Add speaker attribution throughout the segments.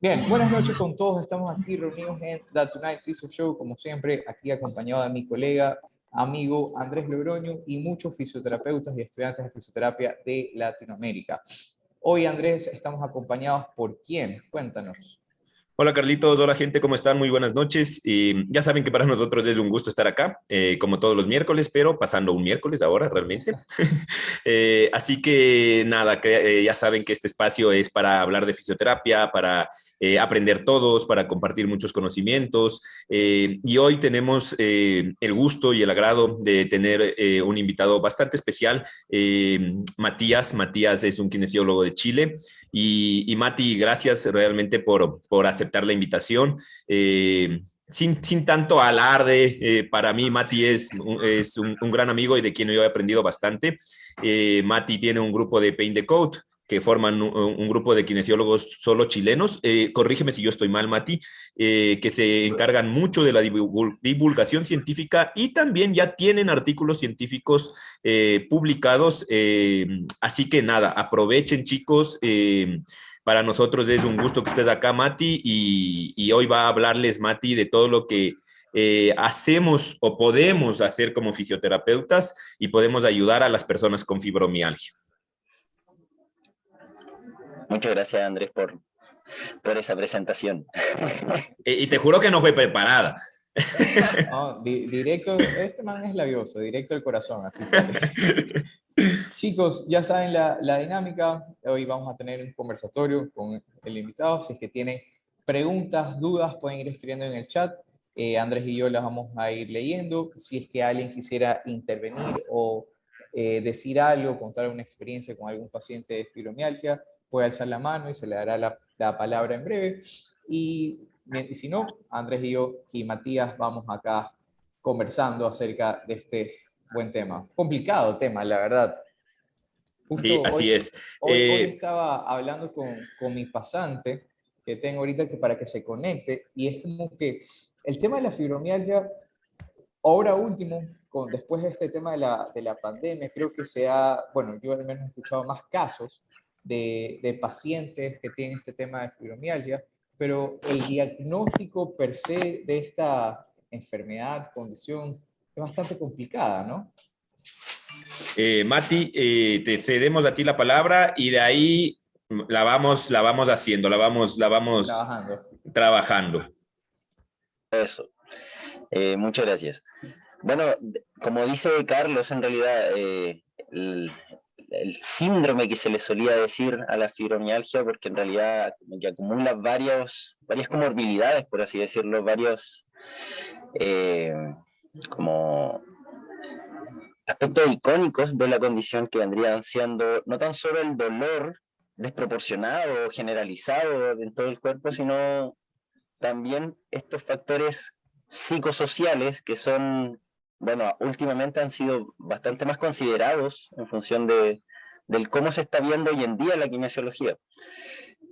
Speaker 1: Bien, buenas noches con todos. Estamos aquí reunidos en The Tonight Physio Show, como siempre, aquí acompañado de mi colega, amigo Andrés Logroño y muchos fisioterapeutas y estudiantes de fisioterapia de Latinoamérica. Hoy, Andrés, estamos acompañados por quién? Cuéntanos.
Speaker 2: Hola Carlitos, hola gente, ¿cómo están? Muy buenas noches. Ya saben que para nosotros es un gusto estar acá, como todos los miércoles, pero pasando un miércoles ahora realmente. Así que nada, ya saben que este espacio es para hablar de fisioterapia, para aprender todos, para compartir muchos conocimientos. Y hoy tenemos el gusto y el agrado de tener un invitado bastante especial, Matías. Matías es un kinesiólogo de Chile. Y Mati, gracias realmente por aceptar la invitación. Sin tanto alarde, para mí Mati es un gran amigo y de quien yo he aprendido bastante. Mati tiene un grupo de Pain the Code que forman un grupo de kinesiólogos solo chilenos. Corrígeme si yo estoy mal, Mati, que se encargan mucho de la divulgación científica y también ya tienen artículos científicos publicados. Así que nada, aprovechen chicos. Para nosotros es un gusto que estés acá, Mati, y hoy va a hablarles, Mati, de todo lo que hacemos o podemos hacer como fisioterapeutas y podemos ayudar a las personas con fibromialgia.
Speaker 3: Muchas gracias, Andrés, por esa presentación.
Speaker 2: Y te juro que no fue preparada.
Speaker 1: No, directo, este man es labioso, directo al corazón, así sale. Chicos, ya saben la dinámica. Hoy vamos a tener un conversatorio con el invitado. Si es que tienen preguntas, dudas, pueden ir escribiendo en el chat. Andrés y yo las vamos a ir leyendo. Si es que alguien quisiera intervenir o decir algo, contar una experiencia con algún paciente de fibromialgia, puede alzar la mano y se le dará la palabra en breve. Y si no, Andrés y yo y Matías vamos acá conversando acerca de este buen tema. Complicado tema, la verdad.
Speaker 2: Sí,
Speaker 1: Justo
Speaker 2: así es.
Speaker 1: hoy estaba hablando con mi pasante que tengo ahorita que para que se conecte y es como que el tema de la fibromialgia, ahora último, después de este tema de la pandemia, creo que bueno, yo al menos he escuchado más casos de pacientes que tienen este tema de fibromialgia, pero el diagnóstico per se de esta enfermedad, condición, es bastante complicada, ¿no?
Speaker 2: Mati, te cedemos a ti la palabra y de ahí la vamos haciendo, la vamos
Speaker 1: Trabajando.
Speaker 2: trabajando.
Speaker 3: Eso. Muchas gracias. Bueno, como dice Carlos, en realidad el síndrome que se le solía decir a la fibromialgia, porque en realidad como que acumula varias comorbilidades, por así decirlo, varios eh, como aspectos icónicos de la condición que vendrían siendo no tan solo el dolor desproporcionado o generalizado en todo el cuerpo, sino también estos factores psicosociales que son, bueno, últimamente han sido bastante más considerados en función del cómo se está viendo hoy en día la kinesiología.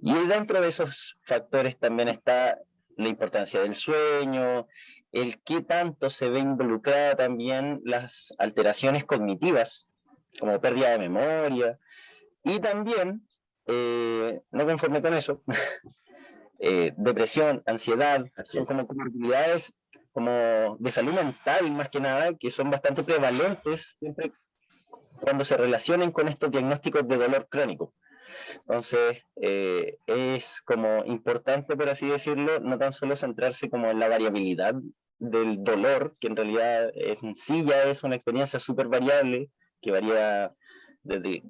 Speaker 3: Y dentro de esos factores también está la importancia del sueño, el qué tanto se ve involucrada también las alteraciones cognitivas, como pérdida de memoria, y también, no conforme con eso, depresión, ansiedad,
Speaker 2: Así
Speaker 3: son
Speaker 2: es.
Speaker 3: como comorbilidades como de salud mental más que nada, que son bastante prevalentes siempre cuando se relacionen con estos diagnósticos de dolor crónico. Entonces, es como importante, por así decirlo, no tan solo centrarse como en la variabilidad del dolor, que en realidad en sí ya es una experiencia súper variable, que varía desde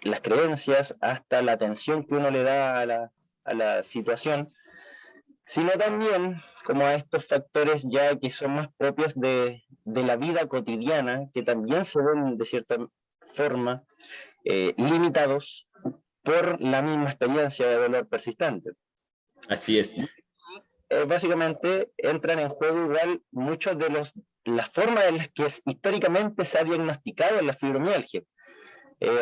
Speaker 3: las creencias hasta la atención que uno le da a la situación, sino también como a estos factores ya que son más propios de la vida cotidiana, que también se ven de cierta forma limitados por la misma experiencia de dolor persistente.
Speaker 2: Así es.
Speaker 3: Básicamente entran en juego igual muchos de las formas en las que históricamente se ha diagnosticado la fibromialgia.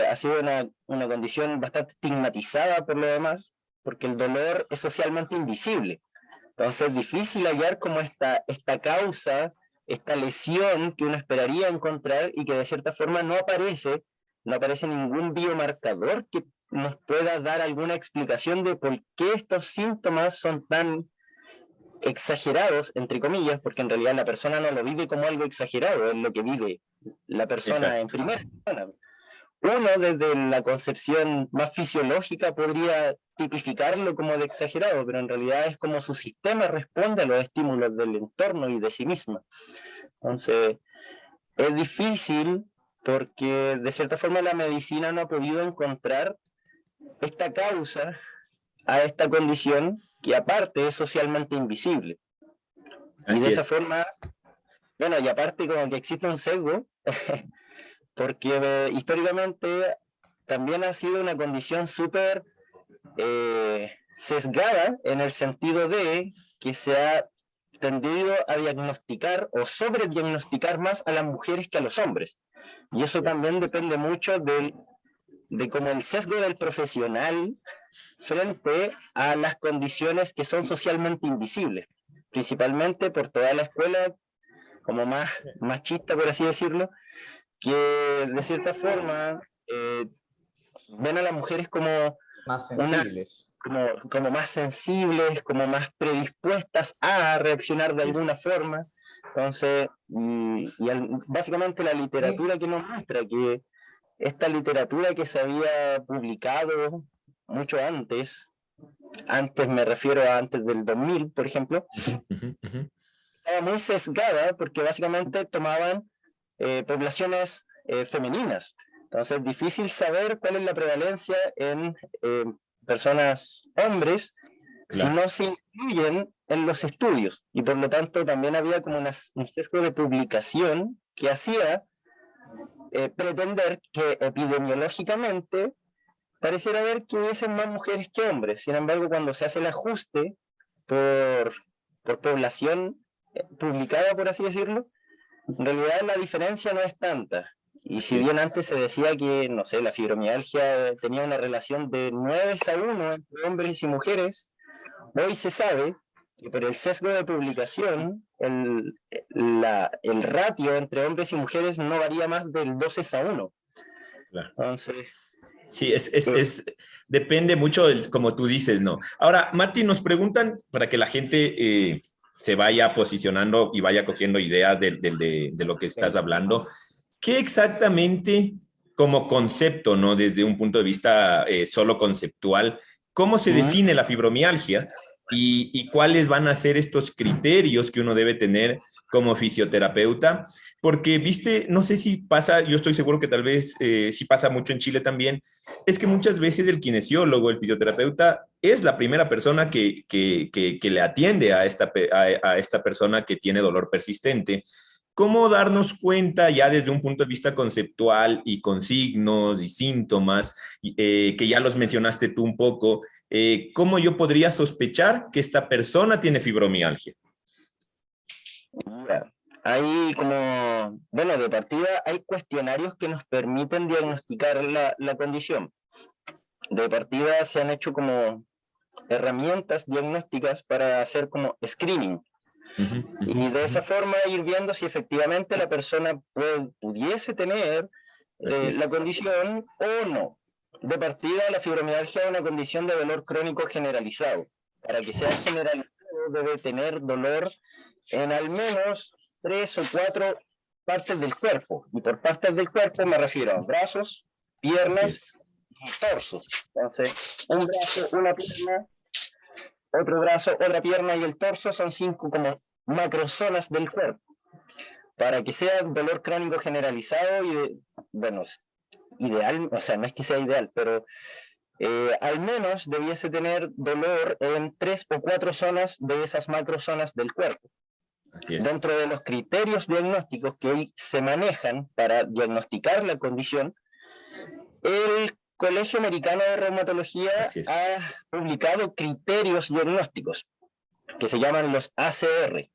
Speaker 3: Ha sido una condición bastante estigmatizada por lo demás, porque el dolor es socialmente invisible. Entonces es difícil hallar como esta causa, esta lesión que uno esperaría encontrar y que de cierta forma no aparece ningún biomarcador que nos pueda dar alguna explicación de por qué estos síntomas son tan exagerados, entre comillas, porque en realidad la persona no lo vive como algo exagerado, es lo que vive la persona en primera persona. Uno, desde la concepción más fisiológica, podría tipificarlo como de exagerado, pero en realidad es como su sistema responde a los estímulos del entorno y de sí mismo. Entonces, es difícil porque de cierta forma la medicina no ha podido encontrar esta causa a esta condición que aparte es socialmente invisible. Y de esa forma, bueno, y aparte como que existe un sesgo, porque históricamente también ha sido una condición súper sesgada en el sentido de que se ha tendido a diagnosticar o sobrediagnosticar más a las mujeres que a los hombres. Y eso también depende mucho de como el sesgo del profesional frente a las condiciones que son socialmente invisibles, principalmente por toda la escuela como más machista, por así decirlo, que de cierta forma ven a las mujeres como
Speaker 1: más sensibles.
Speaker 3: Como más sensibles, como más predispuestas a reaccionar de alguna forma. Entonces, básicamente la literatura que nos muestra que esta literatura que se había publicado mucho antes me refiero a antes del 2000, por ejemplo, estaba muy sesgada porque básicamente tomaban poblaciones femeninas. Entonces es difícil saber cuál es la prevalencia en personas hombres si no se incluyen en los estudios. Y por lo tanto también había como un sesgo de publicación que hacía pretender que epidemiológicamente pareciera haber que hubiesen más mujeres que hombres. Sin embargo, cuando se hace el ajuste por población publicada, por así decirlo, en realidad la diferencia no es tanta. Y si bien antes se decía que, no sé, la fibromialgia tenía una relación de 9:1 entre hombres y mujeres, hoy se sabe que por el sesgo de publicación, el ratio entre hombres y mujeres no varía más del 12:1.
Speaker 2: Claro.
Speaker 3: Entonces...
Speaker 2: Sí, depende mucho, como tú dices, ¿no? Ahora, Mati, nos preguntan para que la gente se vaya posicionando y vaya cogiendo idea de lo que estás hablando. ¿Qué exactamente como concepto, ¿no? Desde un punto de vista solo conceptual, cómo se define la fibromialgia y cuáles van a ser estos criterios que uno debe tener como fisioterapeuta? Porque, viste, no sé si pasa, yo estoy seguro que tal vez sí pasa mucho en Chile también, es que muchas veces el kinesiólogo, el fisioterapeuta, es la primera persona que le atiende a esta persona que tiene dolor persistente. ¿Cómo darnos cuenta ya desde un punto de vista conceptual y con signos y síntomas, que ya los mencionaste tú un poco, cómo yo podría sospechar que esta persona tiene fibromialgia?
Speaker 3: Hay como, bueno, de partida hay cuestionarios que nos permiten diagnosticar la condición. De partida se han hecho como herramientas diagnósticas para hacer como screening. Y de esa forma ir viendo si efectivamente la persona pudiese tener la condición o no. De partida, la fibromialgia es una condición de dolor crónico generalizado. Para que sea generalizado debe tener dolor en al menos 3 o 4 partes del cuerpo. Y por partes del cuerpo me refiero a brazos, piernas y torso. Entonces, un brazo, una pierna, otro brazo, otra pierna y el torso son 5 como macrozonas del cuerpo. Para que sea dolor crónico generalizado y bueno, ideal, o sea, no es que sea ideal, pero al menos debiese tener dolor en 3 o 4 zonas de esas macrozonas del cuerpo. Dentro de los criterios diagnósticos que hoy se manejan para diagnosticar la condición, el Colegio Americano de Reumatología ha publicado criterios diagnósticos que se llaman los ACR.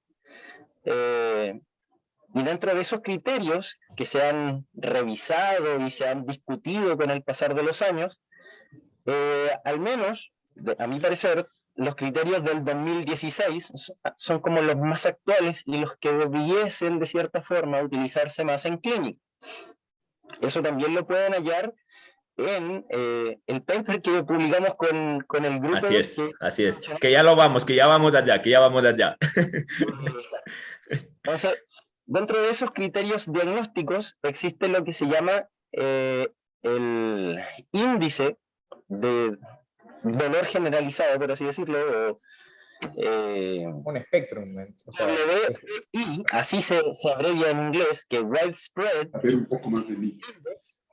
Speaker 3: Y dentro de esos criterios que se han revisado y se han discutido con el pasar de los años, al menos, a mi parecer, los criterios del 2016 son como los más actuales y los que debiesen de cierta forma utilizarse más en clínica. Eso también lo pueden hallar en el paper que publicamos con el grupo.
Speaker 2: Así es, así es. Que ya vamos allá, que ya vamos allá.
Speaker 3: Entonces, dentro de esos criterios diagnósticos existe lo que se llama el índice de dolor generalizado, por así decirlo,
Speaker 1: un espectro. O sea,
Speaker 3: WI, así se abrevia en inglés, que Widespread
Speaker 4: un poco más de mí.
Speaker 3: Index.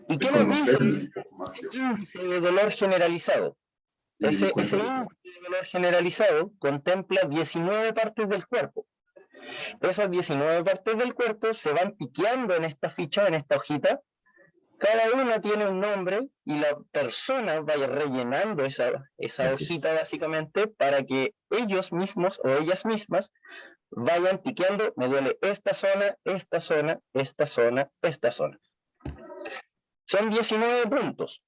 Speaker 3: ¿Y qué nos dice el índice de dolor generalizado? Ese índice de dolor generalizado contempla 19 partes del cuerpo. Esas 19 partes del cuerpo se van piqueando en esta ficha, en esta hojita. Cada una tiene un nombre y la persona vaya rellenando esa hojita básicamente para que ellos mismos o ellas mismas vayan piqueando, me duele esta zona, esta zona, esta zona, esta zona. Son 19 puntos.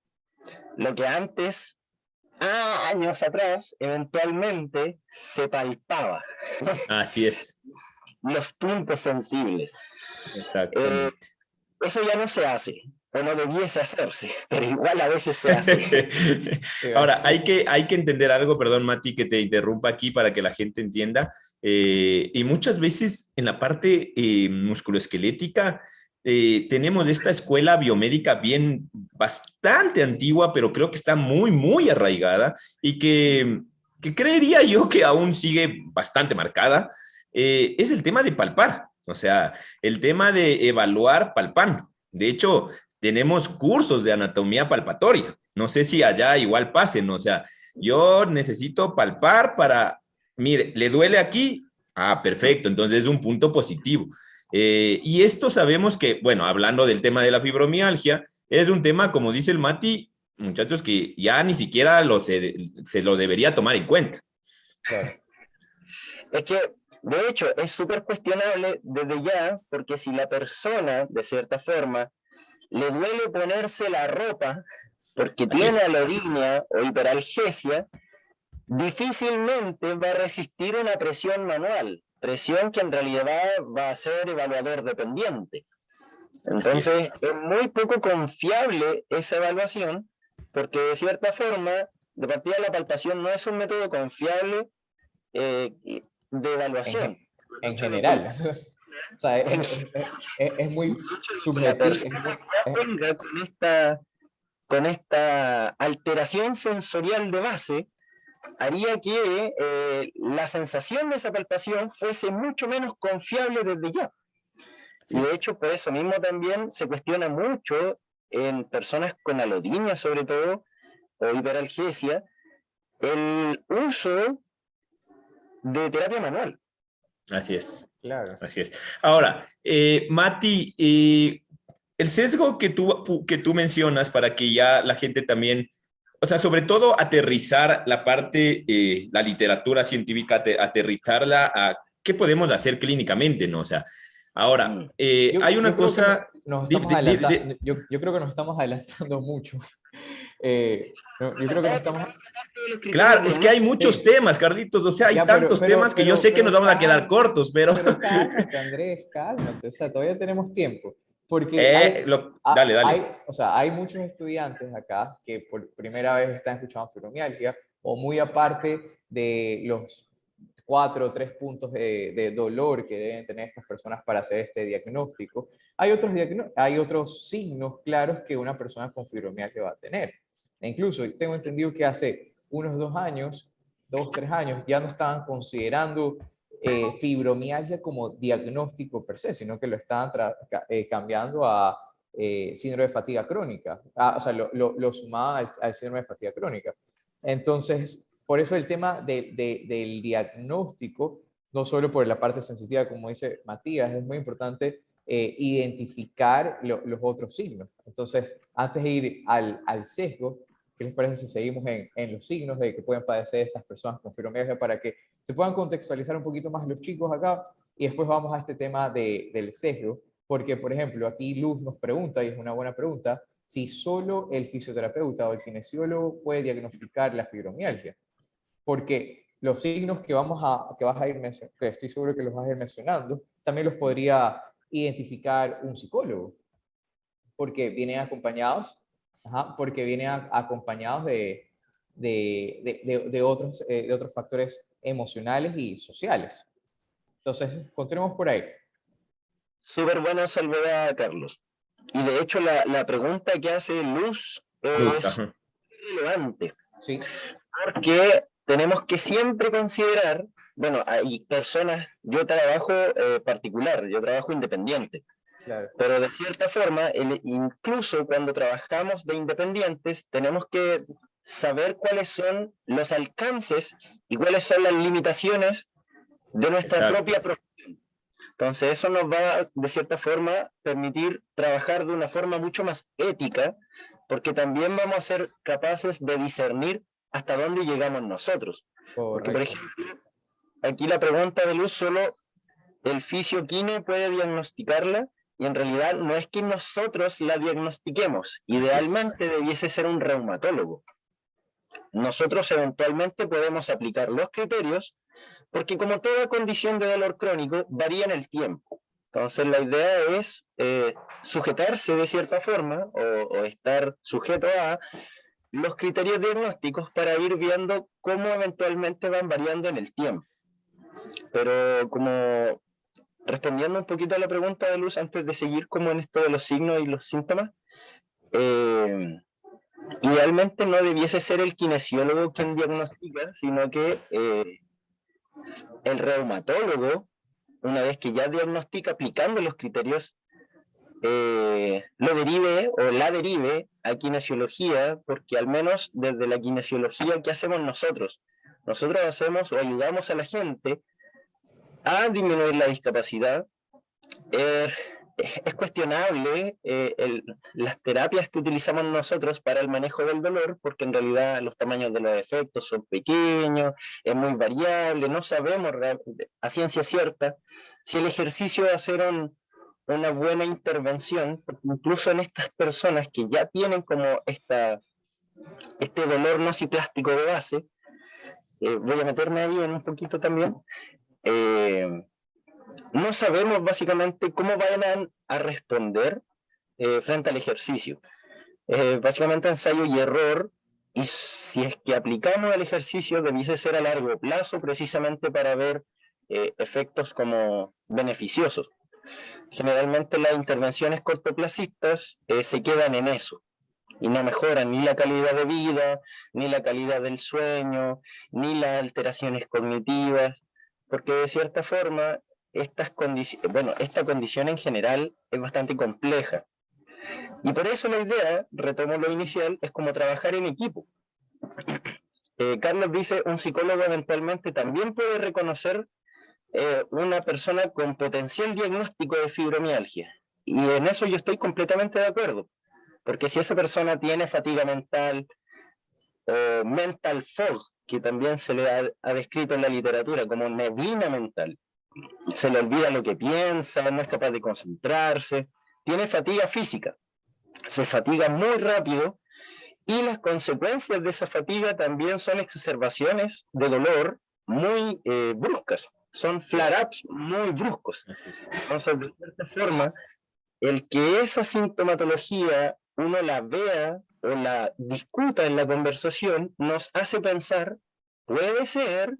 Speaker 3: Lo que antes, años atrás, eventualmente se palpaba.
Speaker 2: Así es.
Speaker 3: Los puntos sensibles.
Speaker 2: Exactamente.
Speaker 3: Eso ya no se hace, o no debiese hacerse, pero igual a veces se hace.
Speaker 2: Ahora, hay que entender algo, perdón, Mati, que te interrumpa aquí para que la gente entienda. Y muchas veces en la parte musculoesquelética tenemos esta escuela biomédica bastante antigua, pero creo que está muy, muy arraigada y que creería yo que aún sigue bastante marcada. Es el tema de palpar. O sea, el tema de evaluar palpando. De hecho, tenemos cursos de anatomía palpatoria. No sé si allá igual pasen. O sea, yo necesito palpar mire, ¿le duele aquí? Ah, perfecto. Entonces es un punto positivo. Y esto sabemos que, bueno, hablando del tema de la fibromialgia, es un tema, como dice el Mati, muchachos, que ya ni siquiera se lo debería tomar en cuenta.
Speaker 1: Claro.
Speaker 3: Es que de hecho, es súper cuestionable desde ya, porque si la persona, de cierta forma, le duele ponerse la ropa porque tiene alodinia o hiperalgesia, difícilmente va a resistir una presión manual, presión que en realidad va a ser evaluador dependiente. Entonces, es muy poco confiable esa evaluación, porque de cierta forma, de partida la palpación no es un método confiable de evaluación.
Speaker 1: En general. O sea, es muy subjetivo.
Speaker 3: Con esta alteración sensorial de base, haría que la sensación de esa palpación fuese mucho menos confiable desde ya. Y de hecho, por eso mismo también se cuestiona mucho en personas con alodinia, sobre todo, o hiperalgesia, el uso de terapia manual.
Speaker 2: Así es.
Speaker 1: Claro.
Speaker 2: Así es. Ahora, Mati, el sesgo que tú mencionas para que ya la gente también, o sea, sobre todo aterrizar la parte, la literatura científica, aterrizarla a qué podemos hacer clínicamente, ¿no? O sea, ahora, hay una cosa...
Speaker 1: Yo creo que nos estamos adelantando mucho. Yo creo que nos estamos...
Speaker 2: Claro, es que hay muchos temas, Carlitos, o sea, hay tantos temas que yo sé que nos vamos a quedar cortos, pero...
Speaker 1: Pero cálmate, Andrés, cálmate, o sea, todavía tenemos tiempo. Porque
Speaker 2: dale.
Speaker 1: Hay muchos estudiantes acá que por primera vez están escuchando fibromialgia, o muy aparte de los 4 o 3 puntos de dolor que deben tener estas personas para hacer este diagnóstico, hay otros signos claros que una persona con fibromialgia va a tener. E incluso tengo entendido que hace unos 2-3 años, ya no estaban considerando fibromialgia como diagnóstico per se, sino que lo estaban cambiando a síndrome de fatiga crónica. O sea, lo sumaban al síndrome de fatiga crónica. Entonces, por eso el tema del diagnóstico, no solo por la parte sensitiva, como dice Matías, es muy importante identificar los otros signos. Entonces, antes de ir al sesgo, ¿qué les parece si seguimos en los signos de que pueden padecer estas personas con fibromialgia para que se puedan contextualizar un poquito más los chicos acá? Y después vamos a este tema del sesgo, porque, por ejemplo, aquí Luz nos pregunta, y es una buena pregunta, si solo el fisioterapeuta o el kinesiólogo puede diagnosticar la fibromialgia. Porque los signos que que estoy seguro que los vas a ir mencionando, también los podría identificar un psicólogo, porque vienen acompañados Ajá, porque vienen acompañados de otros factores emocionales y sociales. Entonces, encontremos por ahí.
Speaker 3: Súper buena salvedad, Carlos. Y de hecho la pregunta que hace Luz
Speaker 2: Luz,
Speaker 3: es
Speaker 2: ajá.
Speaker 3: relevante,
Speaker 1: Sí,
Speaker 3: porque tenemos que siempre considerar, bueno, hay personas, yo trabajo particular, yo trabajo independiente,
Speaker 1: claro.
Speaker 3: pero de cierta forma, incluso cuando trabajamos de independientes, tenemos que saber cuáles son los alcances y cuáles son las limitaciones de nuestra
Speaker 2: Exacto.
Speaker 3: propia profesión. Entonces, eso nos va, de cierta forma, permitir trabajar de una forma mucho más ética, porque también vamos a ser capaces de discernir hasta dónde llegamos nosotros. Porque, por
Speaker 1: Correcto.
Speaker 3: ejemplo, aquí la pregunta de Luz, solo el fisio-quine puede diagnosticarla, y en realidad no es que nosotros la diagnostiquemos. Idealmente debiese ser un reumatólogo. Nosotros eventualmente podemos aplicar los criterios, porque como toda condición de dolor crónico, varía en el tiempo. Entonces la idea es sujetarse de cierta forma o estar sujeto a los criterios diagnósticos para ir viendo cómo eventualmente van variando en el tiempo. Pero como respondiendo un poquito a la pregunta de Luz antes de seguir como en esto de los signos y los síntomas, idealmente no debiese ser el kinesiólogo quien diagnostica, sino que el reumatólogo, una vez que ya diagnostica aplicando los criterios, lo derive o la derive a kinesiología, porque al menos desde la kinesiología, ¿qué hacemos nosotros? Nosotros hacemos o ayudamos a la gente a disminuir la discapacidad. Es cuestionable las terapias que utilizamos nosotros para el manejo del dolor, porque en realidad los tamaños de los efectos son pequeños, es muy variable, no sabemos a ciencia cierta si el ejercicio va a ser una buena intervención, porque incluso en estas personas que ya tienen como este dolor nociplástico de base, voy a meterme ahí en un poquito también, no sabemos básicamente cómo van a responder frente al ejercicio. Básicamente ensayo y error, y si es que aplicamos el ejercicio debiese ser a largo plazo precisamente para ver efectos como beneficiosos. Generalmente las intervenciones cortoplacistas se quedan en eso y no mejoran ni la calidad de vida, ni la calidad del sueño, ni las alteraciones cognitivas, porque de cierta forma esta condición en general es bastante compleja. Y por eso la idea, retomo lo inicial, es como trabajar en equipo. Carlos dice, un psicólogo eventualmente también puede reconocer una persona con potencial diagnóstico de fibromialgia. Y en eso yo estoy completamente de acuerdo, porque si esa persona tiene fatiga mental o mental fog, que también se le ha descrito en la literatura como neblina mental, se le olvida lo que piensa, no es capaz de concentrarse, tiene fatiga física, se fatiga muy rápido y las consecuencias de esa fatiga también son exacerbaciones de dolor muy bruscas, son flare-ups muy bruscos. Entonces, de cierta forma, el que esa sintomatología uno la vea o la discuta en la conversación nos hace pensar, puede ser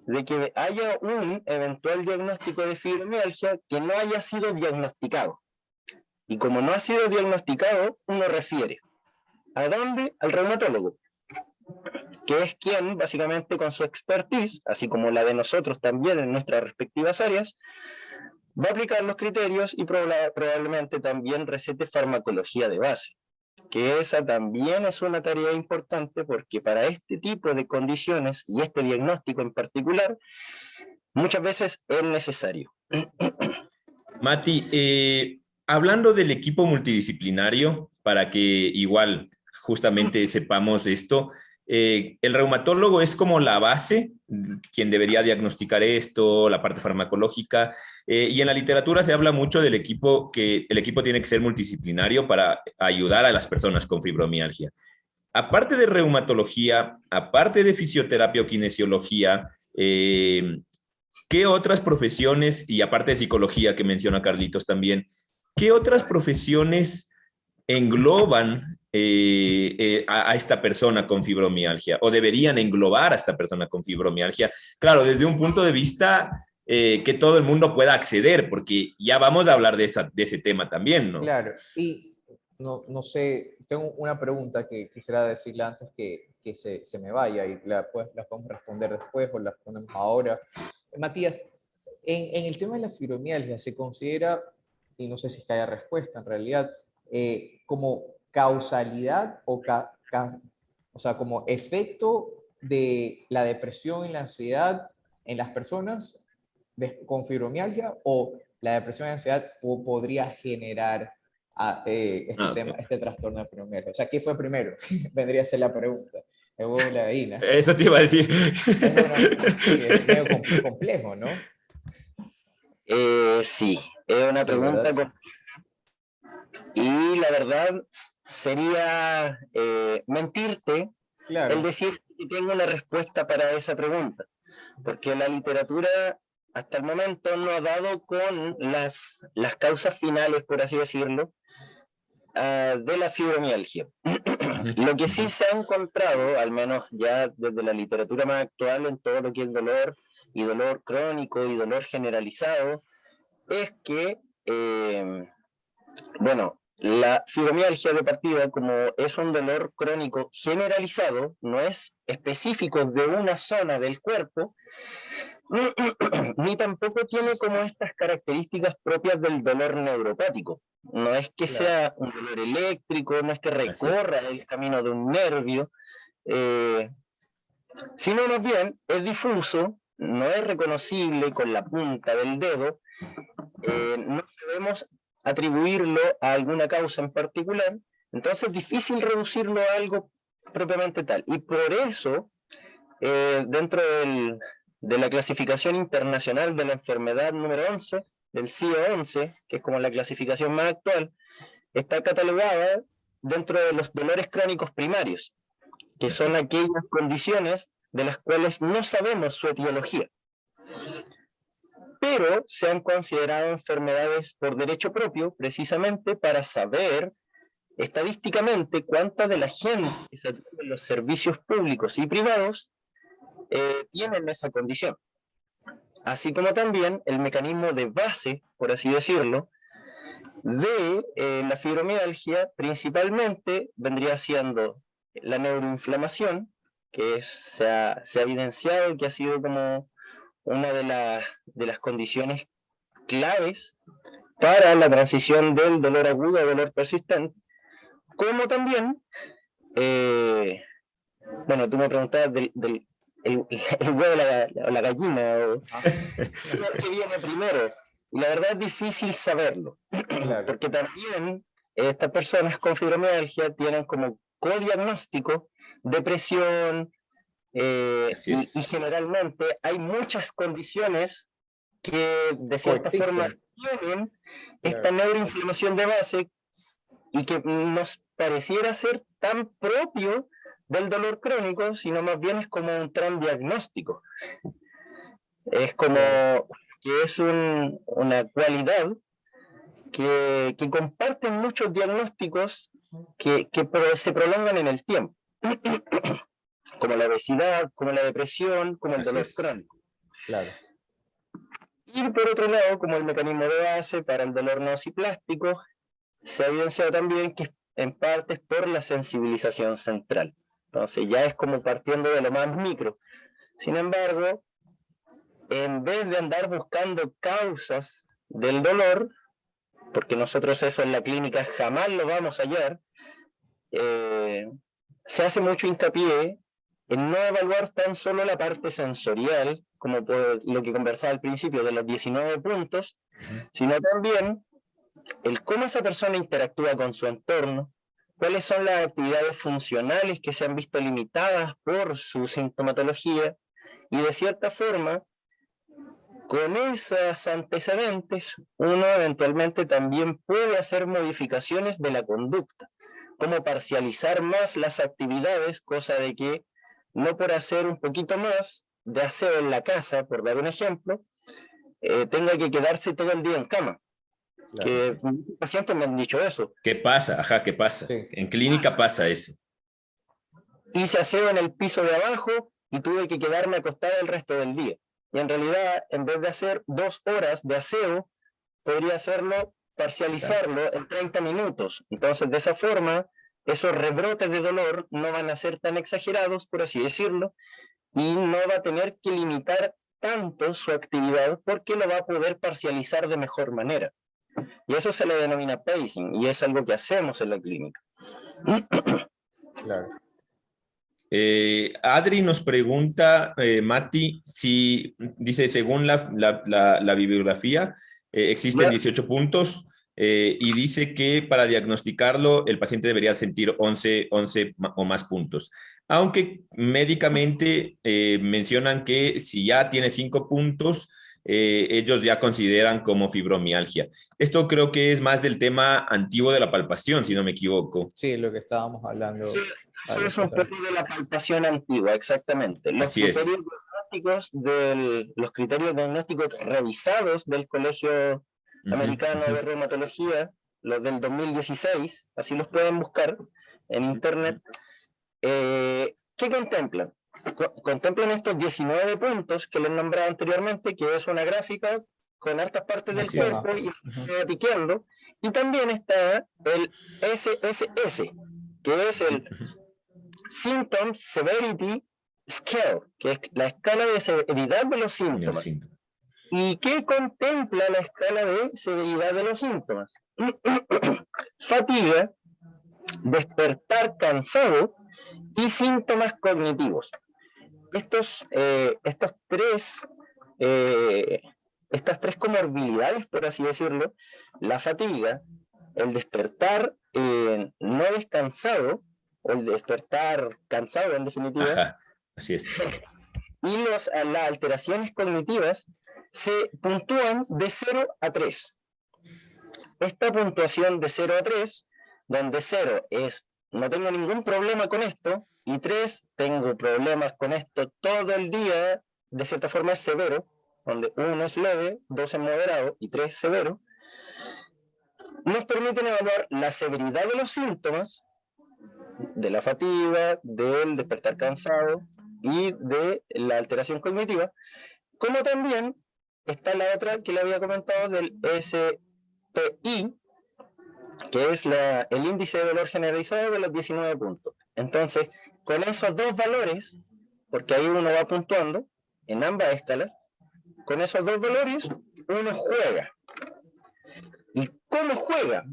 Speaker 3: de que haya un eventual diagnóstico de fibromialgia que no haya sido diagnosticado. Y como no ha sido diagnosticado, uno refiere. ¿A dónde? Al reumatólogo, que es quien, básicamente, con su expertise, así como la de nosotros también en nuestras respectivas áreas, va a aplicar los criterios y probablemente también recete farmacología de base, que esa también es una tarea importante porque para este tipo de condiciones y este diagnóstico en particular, muchas veces es necesario.
Speaker 2: Mati, hablando del equipo multidisciplinario, para que igual justamente sepamos esto, el reumatólogo es como la base, quien debería diagnosticar esto, la parte farmacológica, y en la literatura se habla mucho del equipo, que el equipo tiene que ser multidisciplinario para ayudar a las personas con fibromialgia. Aparte de reumatología, aparte de fisioterapia o kinesiología, ¿qué otras profesiones, y aparte de psicología que menciona Carlitos también, qué otras profesiones engloban a esta persona con fibromialgia o deberían englobar a esta persona con fibromialgia. Claro, desde un punto de vista que todo el mundo pueda acceder, porque ya vamos a hablar de ese tema también, ¿no?
Speaker 1: Claro, y no sé, tengo una pregunta que quisiera decirle antes que se me vaya y pues, la podemos responder después o la respondemos ahora. Matías, en el tema de la fibromialgia se considera, y no sé si es que haya respuesta en realidad, como causalidad o sea, como efecto de la depresión y la ansiedad en las personas con fibromialgia, o la depresión y ansiedad podría generar
Speaker 2: Okay.
Speaker 1: este trastorno de fibromialgia. O sea, ¿qué fue primero? Vendría a ser la pregunta. El huevo y la gallina.
Speaker 2: Eso te iba a decir.
Speaker 1: Sí, es medio complejo, ¿no?
Speaker 3: Sí, es una
Speaker 1: Sí, ¿verdad?
Speaker 3: pregunta y la verdad sería mentirte
Speaker 1: Claro,
Speaker 3: el decir que tengo la respuesta para esa pregunta, porque la literatura hasta el momento no ha dado con las causas finales, por así decirlo, de la fibromialgia. Lo que sí se ha encontrado, al menos ya desde la literatura más actual, en todo lo que es dolor y dolor crónico y dolor generalizado, es que, bueno, la fibromialgia de partida, como es un dolor crónico generalizado, no es específico de una zona del cuerpo, ni tampoco tiene como estas características propias del dolor neuropático. No es que
Speaker 1: claro.
Speaker 3: sea un dolor eléctrico, no es que
Speaker 2: Así es.
Speaker 3: recorra el camino de un nervio, sino más bien es difuso, no es reconocible con la punta del dedo, no sabemos atribuirlo a alguna causa en particular, entonces es difícil reducirlo a algo propiamente tal. Y por eso, dentro de la clasificación internacional de la enfermedad número 11, del CIO-11, que es como la clasificación más actual, está catalogada dentro de los dolores crónicos primarios, que son aquellas condiciones de las cuales no sabemos su etiología, pero se han considerado enfermedades por derecho propio precisamente para saber estadísticamente cuánta de la gente que se atiende en los servicios públicos y privados tienen esa condición. Así como también el mecanismo de base, por así decirlo, de la fibromialgia principalmente vendría siendo la neuroinflamación, que se ha evidenciado que ha sido como una de las condiciones claves para la transición del dolor agudo a dolor persistente, como también, bueno, tú me preguntabas el huevo o la gallina, o qué viene primero, y la verdad es difícil saberlo,
Speaker 1: Claro.
Speaker 3: porque también estas personas con fibromialgia tienen como codiagnóstico depresión, y generalmente hay muchas condiciones que de cierta forma
Speaker 1: Coexisten.
Speaker 3: tienen esta
Speaker 1: Claro.
Speaker 3: neuroinflamación de base y que nos pareciera ser tan propio del dolor crónico, sino más bien es como un transdiagnóstico. Es como
Speaker 1: Claro.
Speaker 3: que es una cualidad que comparten muchos diagnósticos que se prolongan en el tiempo, como la obesidad, como la depresión, como el
Speaker 2: Así
Speaker 3: dolor
Speaker 2: es.
Speaker 3: crónico.
Speaker 1: Claro.
Speaker 3: Y por otro lado, como el mecanismo de base para el dolor nociplástico, se ha evidenciado también que en parte es por la sensibilización central. Entonces ya es como partiendo de lo más micro. Sin embargo, en vez de andar buscando causas del dolor, porque nosotros eso en la clínica jamás lo vamos a hallar, se hace mucho hincapié en no evaluar tan solo la parte sensorial, como por lo que conversaba al principio de los 19 puntos, sino también el cómo esa persona interactúa con su entorno, cuáles son las actividades funcionales que se han visto limitadas por su sintomatología, y de cierta forma, con esos antecedentes, uno eventualmente también puede hacer modificaciones de la conducta, como parcializar más las actividades, cosa de que no por hacer un poquito más de aseo en la casa, por dar un ejemplo, tenga que quedarse todo el día en cama. que muchos pacientes me han dicho eso.
Speaker 2: ¿Qué pasa? Ajá, ¿qué pasa?
Speaker 1: Sí.
Speaker 2: En clínica pasa eso.
Speaker 3: Hice aseo en el piso de abajo y tuve que quedarme acostada el resto del día. Y en realidad, en vez de hacer 2 horas de aseo, podría hacerlo, parcializarlo en 30 minutos. Entonces, de esa forma, esos rebrotes de dolor no van a ser tan exagerados, por así decirlo, y no va a tener que limitar tanto su actividad porque lo va a poder parcializar de mejor manera. Y eso se le denomina pacing, y es algo que hacemos en la clínica.
Speaker 1: Claro.
Speaker 2: Adri nos pregunta, Mati, si dice, según la bibliografía, existen 18 puntos y dice que para diagnosticarlo el paciente debería sentir 11 o más puntos. Aunque médicamente mencionan que si ya tiene 5 puntos, ellos ya consideran como fibromialgia. Esto creo que es más del tema antiguo de la palpación, si no me equivoco.
Speaker 1: Sí, lo que estábamos hablando.
Speaker 3: Eso es un poco de la palpación antigua, exactamente. Los
Speaker 2: Así es.
Speaker 3: los criterios diagnósticos revisados del Colegio Americano de Reumatología, los del 2016, así los pueden buscar en internet. ¿Qué contemplan? Contemplan estos 19 puntos que les nombraba anteriormente, que es una gráfica con hartas partes del cuerpo y piqueando. Y también está el SSS, que es el Symptom Severity Scale, que es la escala de severidad de los síntomas. ¿Y qué contempla la escala de severidad de los síntomas? Fatiga, despertar cansado y síntomas cognitivos. Estas tres comorbilidades, por así decirlo, la fatiga, el despertar no descansado, o el despertar cansado en definitiva.
Speaker 2: Ajá, así es.
Speaker 3: Y las alteraciones cognitivas se puntúan de 0 a 3. Esta puntuación de 0 a 3, donde 0 es no tengo ningún problema con esto, y 3 tengo problemas con esto todo el día, de cierta forma es severo, donde 1 es leve, 2 es moderado y 3 es severo, nos permiten evaluar la severidad de los síntomas, de la fatiga, del despertar cansado y de la alteración cognitiva, como también está la otra que le había comentado del SPI, que es el índice de dolor generalizado de los 19 puntos. Entonces, con esos dos valores, porque ahí uno va puntuando en ambas escalas, con esos dos valores uno juega. ¿Y cómo juega?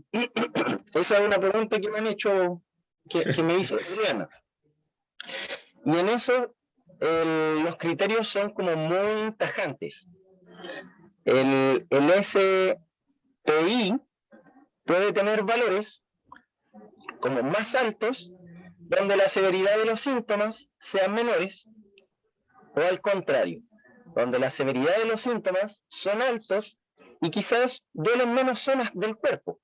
Speaker 3: Esa es una pregunta que me han hecho, que me hizo Adriana. Y en eso los criterios son como muy tajantes. El SPI puede tener valores como más altos, donde la severidad de los síntomas sean menores, o al contrario, donde la severidad de los síntomas son altos y quizás duelen menos zonas del cuerpo.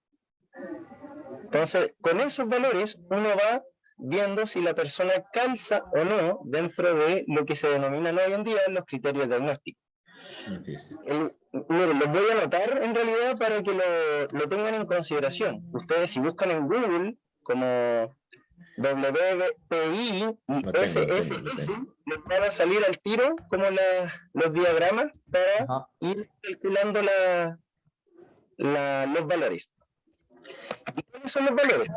Speaker 3: Entonces, con esos valores uno va viendo si la persona calza o no dentro de lo que se denominan hoy en día los criterios diagnósticos. Mire, los voy a anotar en realidad para que lo tengan en consideración. Ustedes si buscan en Google como WPI y SSS, les van a salir al tiro como los diagramas para ir calculando los valores. ¿Y cuáles son los valores?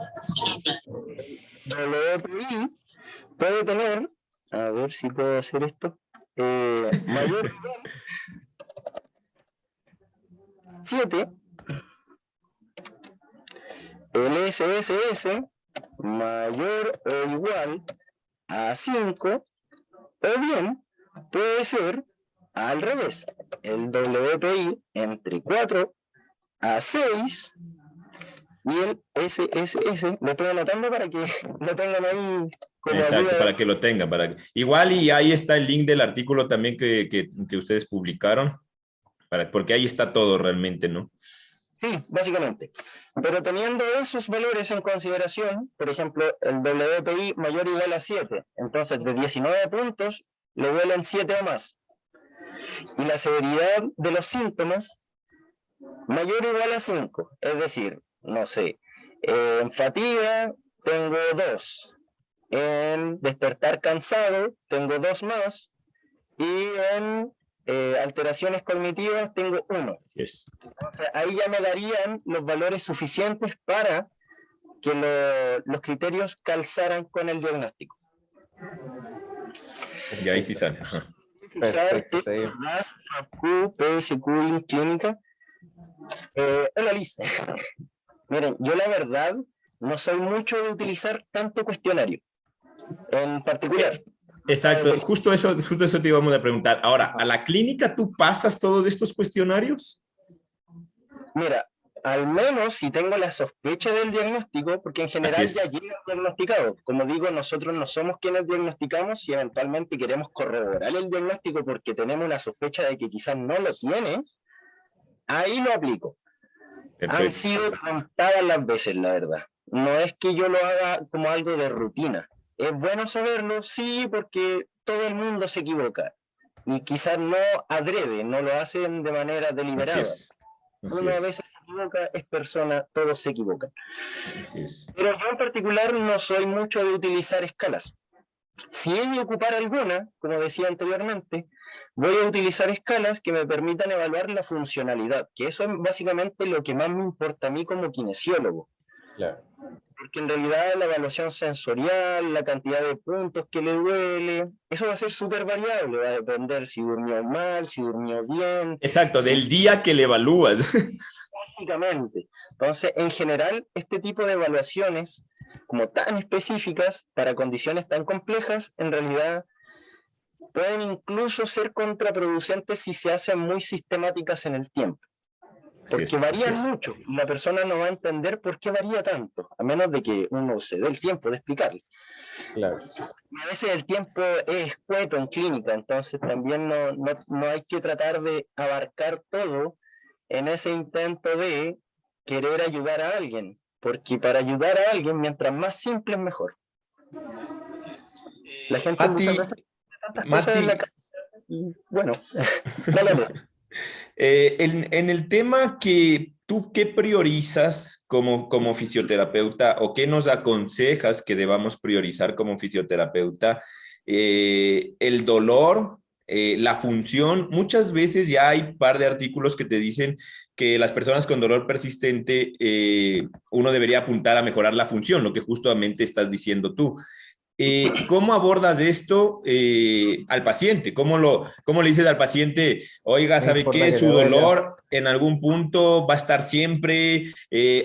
Speaker 3: WPI puede tener, a ver si puedo hacer esto, mayor 7, el SSS mayor o igual a 5, o bien puede ser al revés, el WPI entre 4 a 6 y el SSS, lo estoy anotando para que lo tengan ahí como
Speaker 2: exacto,
Speaker 3: ayuda.
Speaker 2: para que lo tengan. Igual y ahí está el link del artículo también que ustedes publicaron, porque ahí está todo realmente, ¿no?
Speaker 3: Sí, básicamente. Pero teniendo esos valores en consideración, por ejemplo, el WPI mayor o igual a 7, entonces de 19 puntos le duelen 7 o más. Y la severidad de los síntomas mayor o igual a 5. Es decir, no sé, en fatiga tengo 2, en despertar cansado tengo 2 más, y en alteraciones cognitivas tengo 1.
Speaker 2: Yes.
Speaker 3: O sea, ahí ya me darían los valores suficientes para que los criterios calzaran con el diagnóstico.
Speaker 2: Y ahí sí sale. Ajá.
Speaker 1: Perfecto, sí.
Speaker 3: RAS, FAQ, PSQ y clínica. Analice. Miren, yo la verdad no soy mucho de utilizar tanto cuestionario en particular.
Speaker 2: Exacto, justo eso te íbamos a preguntar. Ahora, ¿a la clínica tú pasas todos estos cuestionarios?
Speaker 3: Mira, al menos si tengo la sospecha del diagnóstico, porque en general ya llega diagnosticado. Como digo, nosotros no somos quienes diagnosticamos, y eventualmente queremos corroborar el diagnóstico porque tenemos una sospecha de que quizás no lo tiene, ahí lo aplico. Perfecto. Han sido contadas las veces, la verdad. No es que yo lo haga como algo de rutina. Es bueno saberlo, sí, porque todo el mundo se equivoca. Y quizás no adrede, no lo hacen de manera deliberada. Uno a veces se equivoca, es persona, todos se equivocan. Pero yo en particular no soy mucho de utilizar escalas. Si he de ocupar alguna, como decía anteriormente, voy a utilizar escalas que me permitan evaluar la funcionalidad, que eso es básicamente lo que más me importa a mí como kinesiólogo.
Speaker 1: Claro.
Speaker 3: Porque en realidad la evaluación sensorial, la cantidad de puntos que le duele, eso va a ser súper variable, va a depender si durmió mal, si durmió bien.
Speaker 2: Exacto, del día que le evalúas.
Speaker 3: Básicamente. Entonces, en general, este tipo de evaluaciones, como tan específicas para condiciones tan complejas, en realidad pueden incluso ser contraproducentes si se hacen muy sistemáticas en el tiempo. Porque varían mucho. La persona no va a entender por qué varía tanto, a menos de que uno se dé el tiempo de explicarle.
Speaker 1: Claro.
Speaker 3: Y a veces el tiempo es escueto en clínica, entonces también no hay que tratar de abarcar todo en ese intento de querer ayudar a alguien, porque para ayudar a alguien, mientras más simple es mejor. La gente muchas veces tantas cosas en la cabeza, y bueno, dale.
Speaker 2: En el tema que tú, ¿qué priorizas como fisioterapeuta o qué nos aconsejas que debamos priorizar como fisioterapeuta? El dolor, la función. Muchas veces ya hay un par de artículos que te dicen que las personas con dolor persistente, uno debería apuntar a mejorar la función, lo que justamente estás diciendo tú. ¿Cómo abordas esto al paciente? ¿Cómo le dices al paciente, oiga, ¿sabe qué? Su dolor en algún punto va a estar siempre,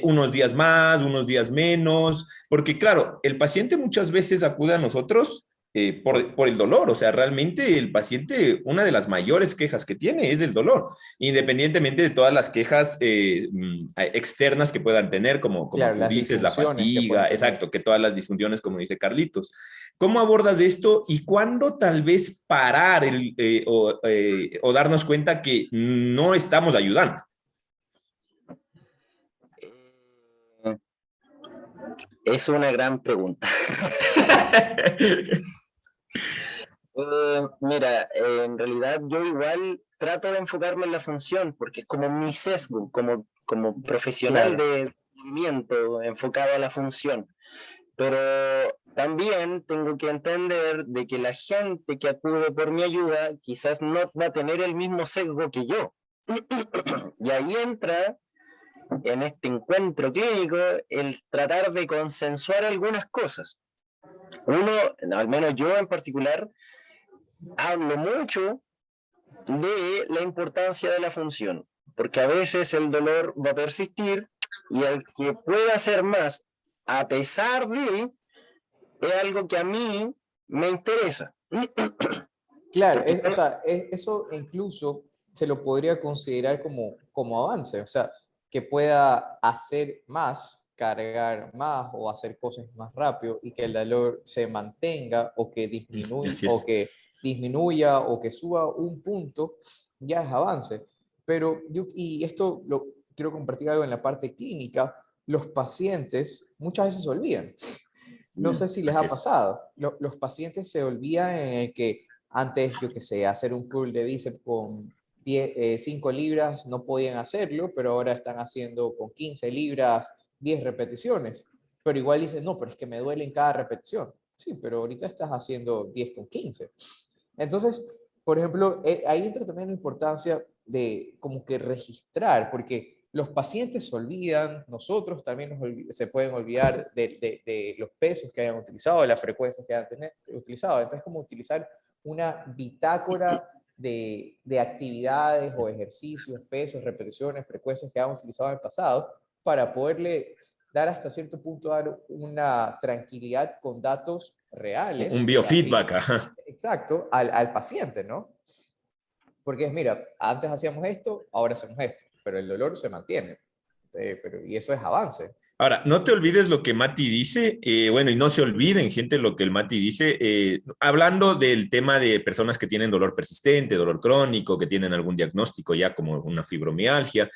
Speaker 2: unos días más, unos días menos? Porque claro, el paciente muchas veces acude a nosotros por el dolor. O sea, realmente el paciente, una de las mayores quejas que tiene es el dolor, independientemente de todas las quejas externas que puedan tener, como claro, tú dices, la fatiga, exacto, que todas las disfunciones, como dice Carlitos. ¿Cómo abordas esto y cuándo tal vez parar o darnos cuenta que no estamos ayudando?
Speaker 3: Es una gran pregunta. Mira, en realidad yo igual trato de enfocarme en la función, porque es como mi sesgo, como profesional de movimiento enfocado a la función. Pero también tengo que entender de que la gente que acude por mi ayuda quizás no va a tener el mismo sesgo que yo. Y ahí entra en este encuentro clínico el tratar de consensuar algunas cosas. Uno, al menos yo en particular, hablo mucho de la importancia de la función, porque a veces el dolor va a persistir y el que pueda hacer más a pesar de es algo que a mí me interesa.
Speaker 1: Claro, eso incluso se lo podría considerar como avance, o sea, que pueda hacer más, cargar más o hacer cosas más rápido y que el dolor se mantenga o que disminuya o que suba un punto, ya es avance. Pero y esto lo quiero compartir algo en la parte clínica, los pacientes muchas veces se olvidan. No sé si les ha pasado. Los pacientes se olvidan en el que antes, yo qué sé, hacer un curl de bíceps con 5 libras no podían hacerlo, pero ahora están haciendo con 15 libras 10 repeticiones. Pero igual dicen, no, pero es que me duele en cada repetición. Sí, pero ahorita estás haciendo 10 con 15. Entonces, por ejemplo, ahí entra también la importancia de como que registrar, porque los pacientes se olvidan, nosotros también se pueden olvidar de los pesos que hayan utilizado, de las frecuencias que hayan utilizado. Entonces, como utilizar una bitácora de actividades o ejercicios, pesos, repeticiones, frecuencias que hayan utilizado en el pasado, para poderle dar hasta cierto punto dar una tranquilidad con datos reales.
Speaker 2: Un biofeedback, ajá.
Speaker 1: Exacto, al paciente, ¿no? Porque es, mira, antes hacíamos esto, ahora hacemos esto, pero el dolor se mantiene. Y eso es avance.
Speaker 2: Ahora, no te olvides lo que Mati dice, bueno, y no se olviden, gente, lo que el Mati dice, hablando del tema de personas que tienen dolor persistente, dolor crónico, que tienen algún diagnóstico ya como una fibromialgia,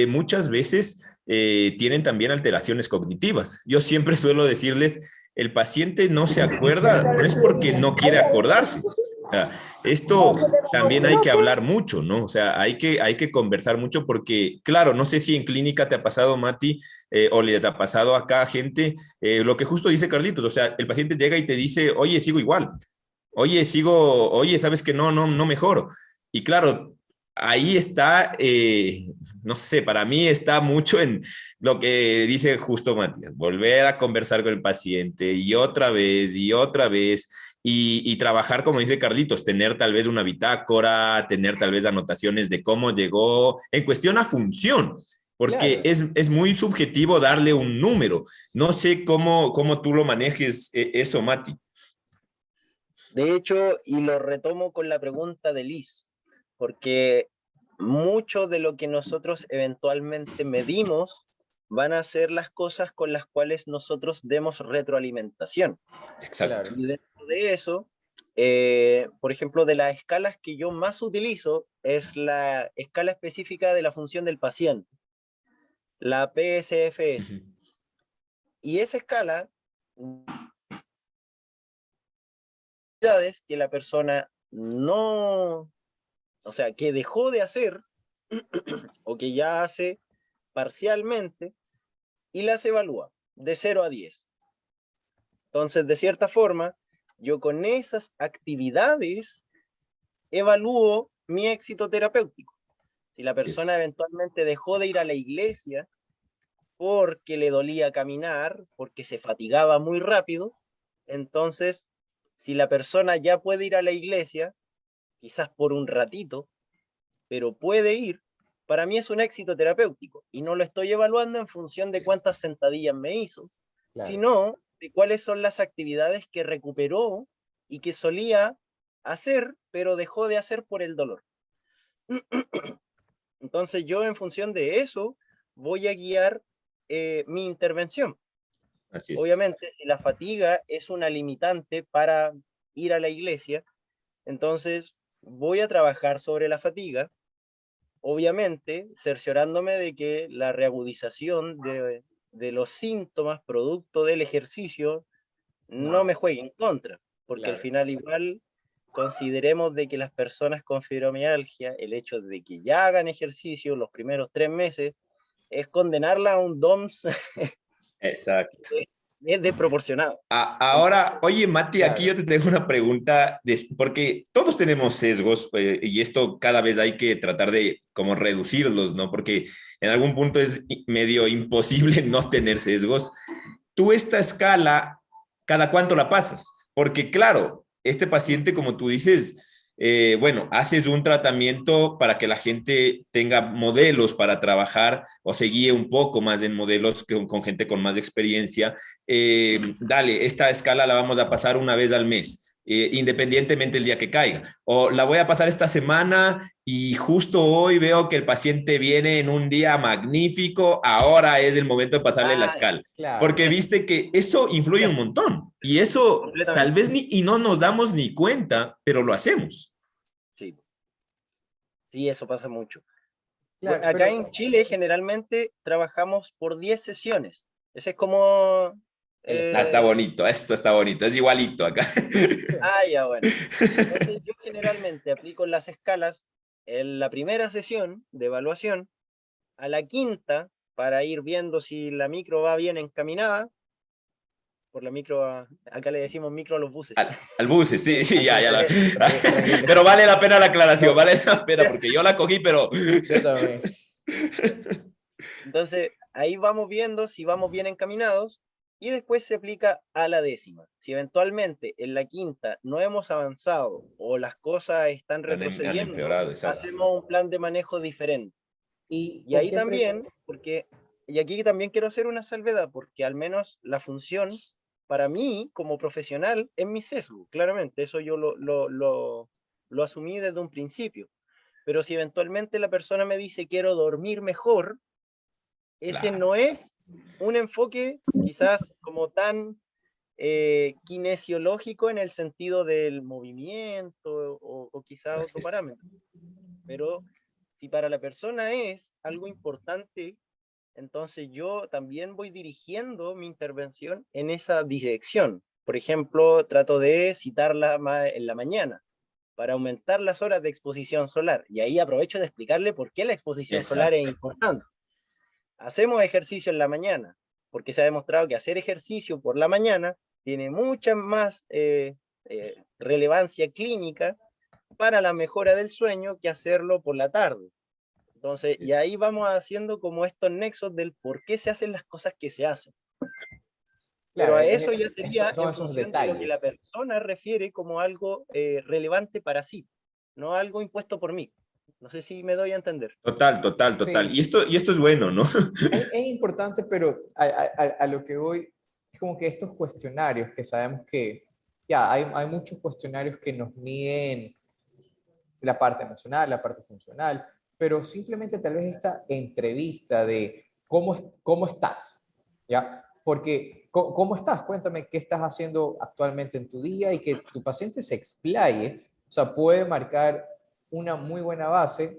Speaker 2: muchas veces tienen también alteraciones cognitivas. Yo siempre suelo decirles, el paciente no se acuerda, no es porque no quiere acordarse. O sea, esto también hay que hablar mucho, ¿no? O sea, hay que conversar mucho porque, claro, no sé si en clínica te ha pasado, Mati, o les ha pasado acá a gente, lo que justo dice Carlitos, o sea, el paciente llega y te dice, oye, sigo igual, oye, sabes que no mejoro. Y claro, ahí está, no sé, para mí está mucho en lo que dice justo Matías, volver a conversar con el paciente y otra vez, y trabajar, como dice Carlitos, tener tal vez una bitácora, tener tal vez anotaciones de cómo llegó, en cuestión a función, porque
Speaker 1: Claro.
Speaker 2: es muy subjetivo darle un número. No sé cómo tú lo manejes eso, Mati.
Speaker 3: De hecho, y lo retomo con la pregunta de Liz, porque mucho de lo que nosotros eventualmente medimos van a ser las cosas con las cuales nosotros demos retroalimentación.
Speaker 2: Exacto.
Speaker 1: Claro.
Speaker 3: Y dentro de eso, por ejemplo, de las escalas que yo más utilizo es la escala específica de la función del paciente, la PSFS.
Speaker 2: Uh-huh.
Speaker 3: Y esa escala, que la persona no, o sea, que dejó de hacer o que ya hace parcialmente y las evalúa de 0 a 10. Entonces, de cierta forma, yo con esas actividades evalúo mi éxito terapéutico. Si la persona eventualmente dejó de ir a la iglesia porque le dolía caminar, porque se fatigaba muy rápido, entonces, si la persona ya puede ir a la iglesia, quizás por un ratito, pero puede ir, para mí es un éxito terapéutico y no lo estoy evaluando en función de cuántas sentadillas me hizo,
Speaker 1: Claro.
Speaker 3: sino de cuáles son las actividades que recuperó y que solía hacer, pero dejó de hacer por el dolor. Entonces yo en función de eso voy a guiar mi intervención.
Speaker 2: Así es.
Speaker 3: Obviamente, si la fatiga es una limitante para ir a la iglesia, entonces voy a trabajar sobre la fatiga, obviamente cerciorándome de que la reagudización de los síntomas producto del ejercicio no me juegue en contra, porque
Speaker 1: Claro.
Speaker 3: al final igual consideremos de que las personas con fibromialgia, el hecho de que ya hagan ejercicio los primeros 3 meses, es condenarla a un DOMS.
Speaker 2: Exacto.
Speaker 3: Es desproporcionado.
Speaker 2: Ahora, oye, Mati, aquí
Speaker 1: Claro.
Speaker 2: yo te tengo una pregunta, porque todos tenemos sesgos y esto cada vez hay que tratar de como reducirlos, ¿no? Porque en algún punto es medio imposible no tener sesgos. Tú esta escala, ¿cada cuánto la pasas? Porque claro, este paciente, como tú dices, bueno, haces un tratamiento para que la gente tenga modelos para trabajar o se guíe un poco más en modelos con gente con más experiencia. Dale, esta escala la vamos a pasar una vez al mes. Independientemente el día que caiga. O la voy a pasar esta semana y justo hoy veo que el paciente viene en un día magnífico, ahora es el momento de pasarle la escala.
Speaker 1: Claro.
Speaker 2: Porque viste que eso influye un montón y eso tal vez y no nos damos ni cuenta, pero lo hacemos.
Speaker 3: Sí, sí, eso pasa mucho.
Speaker 1: Claro,
Speaker 3: Bueno, acá en Chile generalmente trabajamos por 10 sesiones. Ese es como...
Speaker 2: Está bonito, esto está bonito, es igualito acá.
Speaker 3: Ya, bueno. Entonces yo generalmente aplico las escalas en la primera sesión de evaluación, a la quinta, para ir viendo si la micro va bien encaminada, por la micro, acá le decimos micro a los buses.
Speaker 2: Al bus, sí, sí, ya, ya.
Speaker 1: Tranquilo.
Speaker 2: Pero vale la pena la aclaración,
Speaker 1: No.
Speaker 2: vale la pena, porque yo la cogí, pero...
Speaker 1: Yo también.
Speaker 3: Entonces, ahí vamos viendo si vamos bien encaminados y después se aplica a la décima. Si eventualmente en la quinta no hemos avanzado o las cosas están
Speaker 2: Han
Speaker 3: retrocediendo,
Speaker 2: empeorado, exacto.
Speaker 3: hacemos un plan de manejo diferente.
Speaker 1: Y
Speaker 3: Y ahí también, y aquí también quiero hacer una salvedad, porque al menos la función, para mí, como profesional, es mi sesgo, claramente, eso yo lo asumí desde un principio. Pero si eventualmente la persona me dice quiero dormir mejor, ese
Speaker 2: Claro.
Speaker 3: no es un enfoque quizás como tan kinesiológico en el sentido del movimiento o quizás
Speaker 2: Así
Speaker 3: otro
Speaker 2: es.
Speaker 3: parámetro. Pero si para la persona es algo importante, entonces yo también voy dirigiendo mi intervención en esa dirección. Por ejemplo, trato de citarla en la mañana para aumentar las horas de exposición solar. Y ahí aprovecho de explicarle por qué la exposición solar es importante. Hacemos ejercicio en la mañana, porque se ha demostrado que hacer ejercicio por la mañana tiene mucha más relevancia clínica para la mejora del sueño que hacerlo por la tarde. Entonces, y ahí vamos haciendo como estos nexos del por qué se hacen las cosas que se hacen. Pero
Speaker 1: claro,
Speaker 3: a eso ya sería
Speaker 1: son
Speaker 3: en
Speaker 1: esos
Speaker 3: función de lo que la
Speaker 1: detalles.
Speaker 3: persona refiere como algo relevante para sí, no algo impuesto por mí. No sé si me doy a entender.
Speaker 2: Total, total, total.
Speaker 1: Sí,
Speaker 2: Y esto es bueno, ¿no?
Speaker 1: es importante, pero a lo que voy es como que estos cuestionarios que sabemos que ya hay muchos cuestionarios que nos miden la parte emocional, la parte funcional, pero simplemente tal vez esta entrevista de cómo estás, ¿ya? Porque, ¿cómo estás? Cuéntame qué estás haciendo actualmente en tu día y que tu paciente se explaye, o sea, puede marcar una muy buena base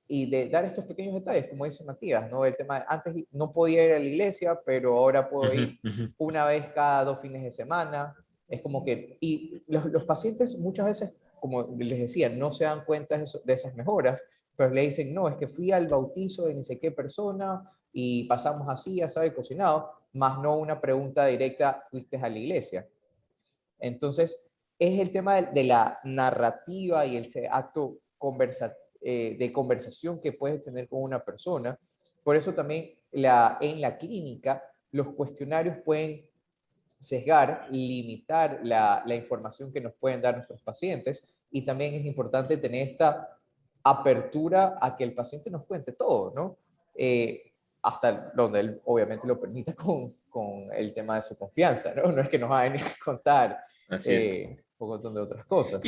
Speaker 1: y de dar estos pequeños detalles, como dice Matías, ¿no? El tema de antes no podía ir a la iglesia, pero ahora puedo ir una vez cada 2 fines de semana. Es como que, y los pacientes muchas veces, como les decía, no se dan cuenta de esas mejoras, pero le dicen, no, es que fui al bautizo de ni sé qué persona y pasamos así, asado y cocinado, más no una pregunta directa, ¿fuiste a la iglesia? Entonces, es el tema de la narrativa y el acto de conversación que puedes tener con una persona. Por eso también en la clínica los cuestionarios pueden sesgar, limitar la información que nos pueden dar nuestros pacientes y también es importante tener esta apertura a que el paciente nos cuente todo, ¿no? Hasta donde él obviamente lo permita con el tema de su confianza, ¿no? No es que nos va a venir a contar
Speaker 2: Así es.
Speaker 1: un montón de otras cosas.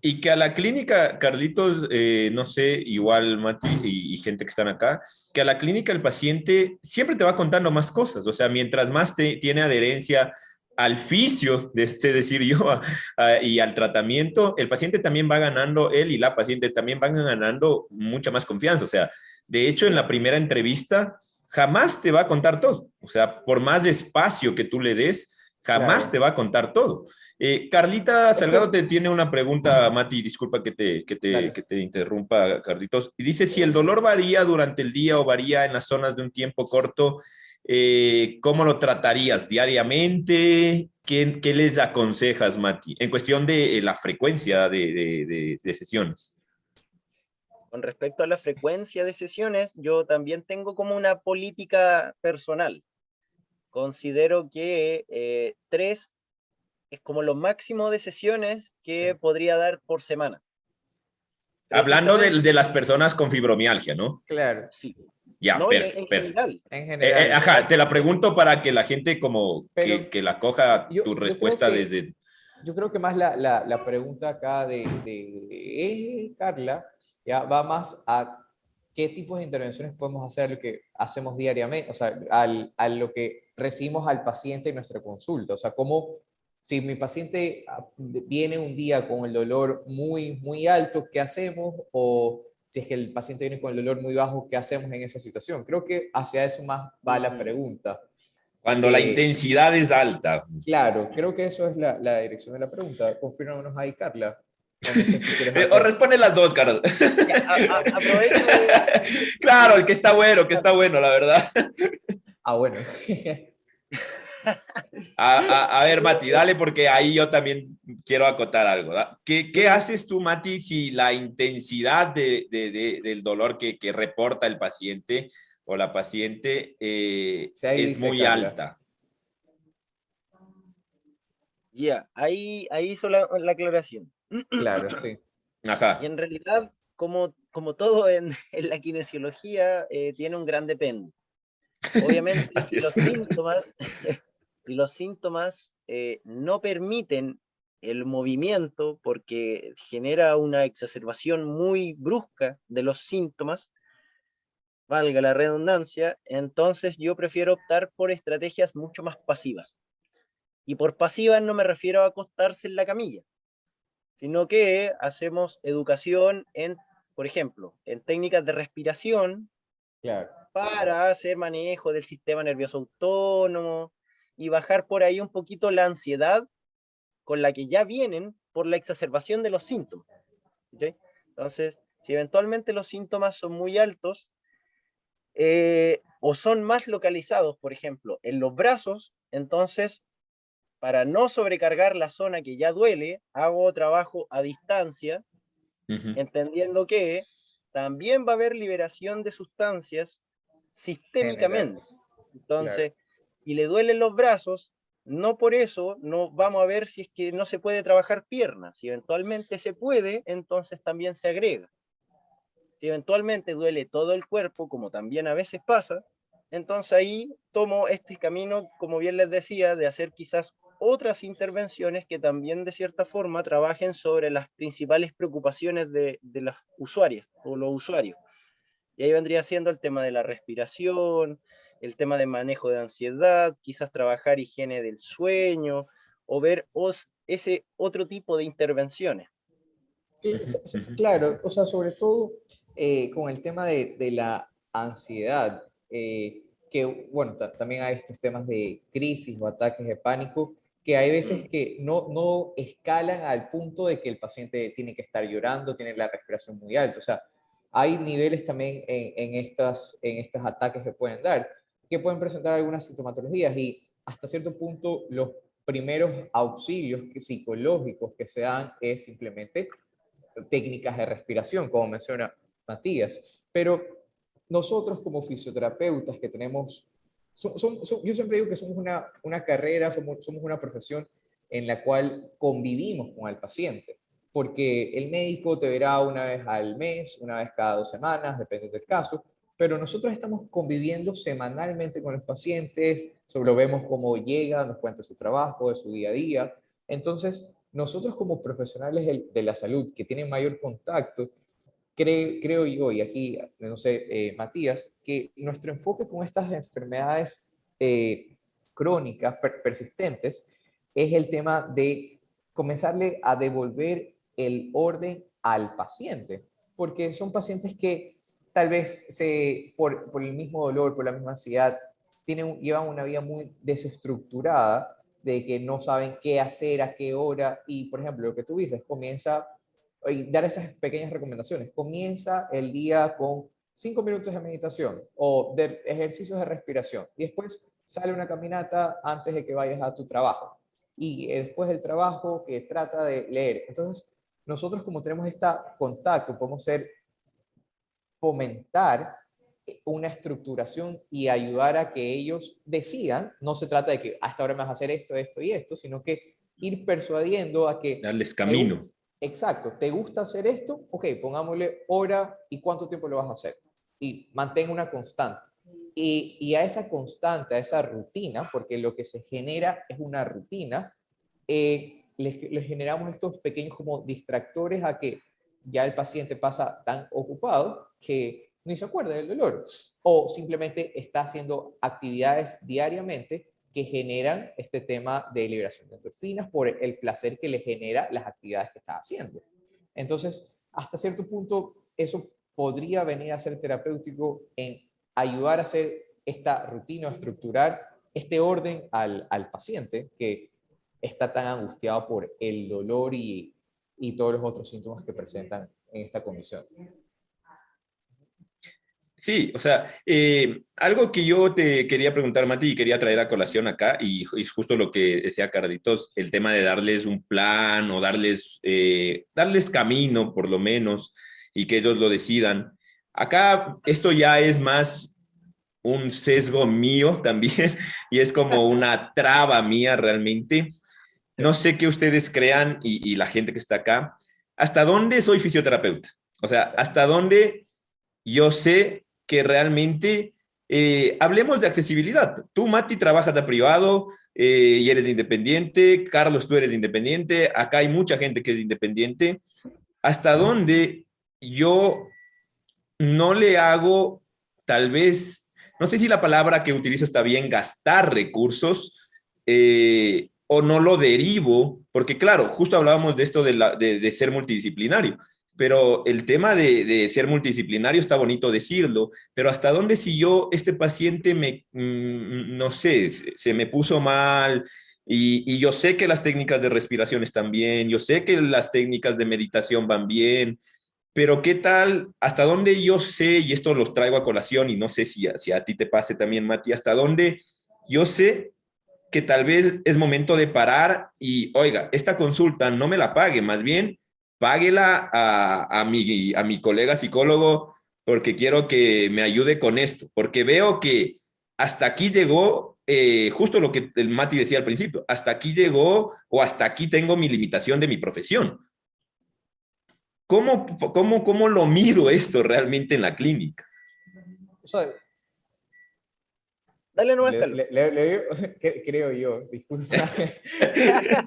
Speaker 2: Y que a la clínica, Carlitos, no sé, igual Mati y gente que están acá, que a la clínica el paciente siempre te va contando más cosas, o sea, mientras más tiene adherencia al fisio, sé decir yo, y al tratamiento, el paciente también va ganando, él y la paciente también van ganando mucha más confianza, o sea, de hecho en la primera entrevista jamás te va a contar todo, o sea, por más espacio que tú le des, jamás
Speaker 1: Claro.
Speaker 2: te va a contar todo. Carlita
Speaker 1: Es
Speaker 2: Salgado
Speaker 1: que,
Speaker 2: te tiene una pregunta, Mati, disculpa
Speaker 1: dale.
Speaker 2: que te interrumpa, Carlitos. Y dice, si el dolor varía durante el día o varía en las zonas de un tiempo corto, ¿cómo lo tratarías diariamente? ¿Qué les aconsejas, Mati? En cuestión de la frecuencia de sesiones.
Speaker 3: Con respecto a la frecuencia de sesiones, yo también tengo como una política personal. Considero que 3 es como lo máximo de sesiones que
Speaker 1: Sí.
Speaker 3: podría dar por semana.
Speaker 2: Hablando
Speaker 3: Precisamente,
Speaker 2: de las personas con fibromialgia, ¿no?
Speaker 1: Claro,
Speaker 3: sí.
Speaker 2: Ya,
Speaker 3: No, y en
Speaker 2: perfecto.
Speaker 3: general.
Speaker 1: en
Speaker 3: En
Speaker 1: general.
Speaker 2: Ajá,
Speaker 3: general,
Speaker 2: te la pregunto para que la gente como
Speaker 1: Pero
Speaker 2: que la coja tu
Speaker 1: yo creo
Speaker 2: respuesta
Speaker 1: que
Speaker 2: desde...
Speaker 1: yo creo que más la pregunta acá de Carla ya va más a qué tipos de intervenciones podemos hacer lo que hacemos diariamente, o sea, a lo que recibimos al paciente en nuestra consulta. O sea, cómo, si mi paciente viene un día con el dolor muy, muy alto, ¿qué hacemos? O si es que el paciente viene con el dolor muy bajo, ¿qué hacemos en esa situación? Creo que hacia eso más va la pregunta.
Speaker 2: Cuando la intensidad es alta.
Speaker 1: Claro, creo que eso es la dirección de la pregunta. Confírmanos ahí, Carla. O no sé si quieres
Speaker 2: O
Speaker 1: hacer...
Speaker 2: responde las dos, Carlos.
Speaker 3: Ya, aprovecho
Speaker 2: Claro, que está bueno, la verdad.
Speaker 1: Ah, bueno.
Speaker 2: A ver, Mati, dale, porque ahí yo también quiero acotar algo. ¿Da? ¿Qué haces tú, Mati, si la intensidad del dolor que reporta el paciente o la paciente
Speaker 1: Sí, ahí
Speaker 2: es
Speaker 1: dice
Speaker 2: muy
Speaker 1: Carla.
Speaker 2: alta?
Speaker 3: Ya, ahí hizo la aclaración.
Speaker 1: Claro, sí.
Speaker 3: Y
Speaker 2: Ajá,
Speaker 3: en realidad, como todo en la kinesiología, tiene un gran depende. Obviamente,
Speaker 2: así es.
Speaker 3: si los síntomas no permiten el movimiento porque genera una exacerbación muy brusca de los síntomas, valga la redundancia, entonces yo prefiero optar por estrategias mucho más pasivas. Y por pasivas no me refiero a acostarse en la camilla, sino que hacemos educación en, por ejemplo, en técnicas de respiración
Speaker 1: Claro.
Speaker 3: para hacer manejo del sistema nervioso autónomo y bajar por ahí un poquito la ansiedad con la que ya vienen por la exacerbación de los síntomas. ¿Okay? Entonces, si eventualmente los síntomas son muy altos o son más localizados, por ejemplo, en los brazos, entonces, para no sobrecargar la zona que ya duele, hago trabajo a distancia,
Speaker 2: Ujú.
Speaker 3: entendiendo que también va a haber liberación de sustancias
Speaker 1: General.
Speaker 3: sistémicamente.
Speaker 1: Claro.
Speaker 3: Entonces, si le duelen los brazos, no por eso no vamos a ver si es que no se puede trabajar piernas. Si eventualmente se puede, entonces también se agrega. Si eventualmente duele todo el cuerpo, como también a veces pasa, entonces ahí tomo este camino, como bien les decía, de hacer quizás otras intervenciones que también de cierta forma trabajen sobre las principales preocupaciones de las usuarias o los usuarios. Y ahí vendría siendo el tema de la respiración, el tema de manejo de ansiedad, quizás trabajar higiene del sueño o ver ese otro tipo de intervenciones.
Speaker 2: Ujú, ujú.
Speaker 1: Claro, o sea, sobre todo con el tema de la ansiedad, que bueno, también hay estos temas de crisis o ataques de pánico, que hay veces
Speaker 3: Mm.
Speaker 1: que no escalan al punto de que el paciente tiene que estar llorando, tiene la respiración muy alta, o sea, hay niveles también en estos ataques que pueden dar, que pueden presentar algunas sintomatologías y hasta cierto punto los primeros auxilios psicológicos que se dan es simplemente técnicas de respiración, como menciona Matías. Pero nosotros como fisioterapeutas que tenemos, yo siempre digo que somos una carrera, somos una profesión en la cual convivimos con el paciente, porque el médico te verá una vez al mes, una vez cada 2 semanas, depende del caso, pero nosotros estamos conviviendo semanalmente con los pacientes, solo vemos cómo llega, nos cuenta su trabajo, de su día a día. Entonces, nosotros como profesionales de la salud que tienen mayor contacto, creo yo, y aquí, no sé, Matías, que nuestro enfoque con estas enfermedades crónicas, persistentes, es el tema de comenzarle a devolver el orden al paciente, porque son pacientes que tal vez por el mismo dolor, por la misma ansiedad, llevan una vida muy desestructurada, de que no saben qué hacer, a qué hora, y por ejemplo, lo que tú dices, comienza y dar esas pequeñas recomendaciones. Comienza el día con 5 minutos de meditación o de ejercicios de respiración y después sale una caminata antes de que vayas a tu trabajo y después del trabajo que trata de leer. Entonces, nosotros como tenemos este contacto, podemos fomentar una estructuración y ayudar a que ellos decidan. No se trata de que hasta ahora me vas a hacer esto, esto y esto, sino que ir persuadiendo a que
Speaker 2: Darles
Speaker 1: te,
Speaker 2: camino.
Speaker 1: exacto, ¿te gusta hacer esto? Ok, pongámosle hora y cuánto tiempo lo vas a hacer. Y mantén una constante. Y a esa constante, a esa rutina, porque lo que se genera es una rutina, le generamos estos pequeños como distractores a que ya el paciente pasa tan ocupado que ni se acuerda del dolor o simplemente está haciendo actividades diariamente que generan este tema de liberación de endorfinas por el placer que le genera las actividades que está haciendo. Entonces, hasta cierto punto, eso podría venir a ser terapéutico en ayudar a hacer esta rutina, a estructurar este orden al paciente que está tan angustiado por el dolor y y todos los otros síntomas que presentan en esta condición.
Speaker 2: Sí, o sea, algo que yo te quería preguntar, Mati, y quería traer a colación acá, y es justo lo que decía Carlitos, el tema de darles un plan o darles camino, por lo menos, y que ellos lo decidan. Acá esto ya es más un sesgo mío también, y es como una traba mía realmente. No sé qué ustedes crean y la gente que está acá, ¿hasta dónde soy fisioterapeuta? O sea, ¿hasta dónde yo sé que realmente hablemos de accesibilidad? Tú, Mati, trabajas de privado y eres independiente. Carlos, tú eres independiente. Acá hay mucha gente que es independiente. ¿Hasta dónde yo no le hago, tal vez, no sé si la palabra que utilizo está bien, gastar recursos, o no lo derivo? Porque claro, justo hablábamos de esto de ser multidisciplinario, pero el tema de ser multidisciplinario está bonito decirlo, pero hasta dónde si yo, este paciente no sé, se me puso mal, y yo sé que las técnicas de respiración están bien, yo sé que las técnicas de meditación van bien, pero ¿qué tal? ¿Hasta dónde yo sé, y esto los traigo a colación, y no sé si a ti te pase también, Mati, hasta dónde yo sé que tal vez es momento de parar y, oiga, esta consulta no me la pague, más bien páguela a mi colega psicólogo porque quiero que me ayude con esto, porque veo que hasta aquí llegó, justo lo que el Mati decía al principio, hasta aquí llegó o hasta aquí tengo mi limitación de mi profesión. ¿Cómo lo mido esto realmente en la clínica?
Speaker 1: O sea,
Speaker 3: Dale nomás, Carlos.
Speaker 1: creo yo, disculpa,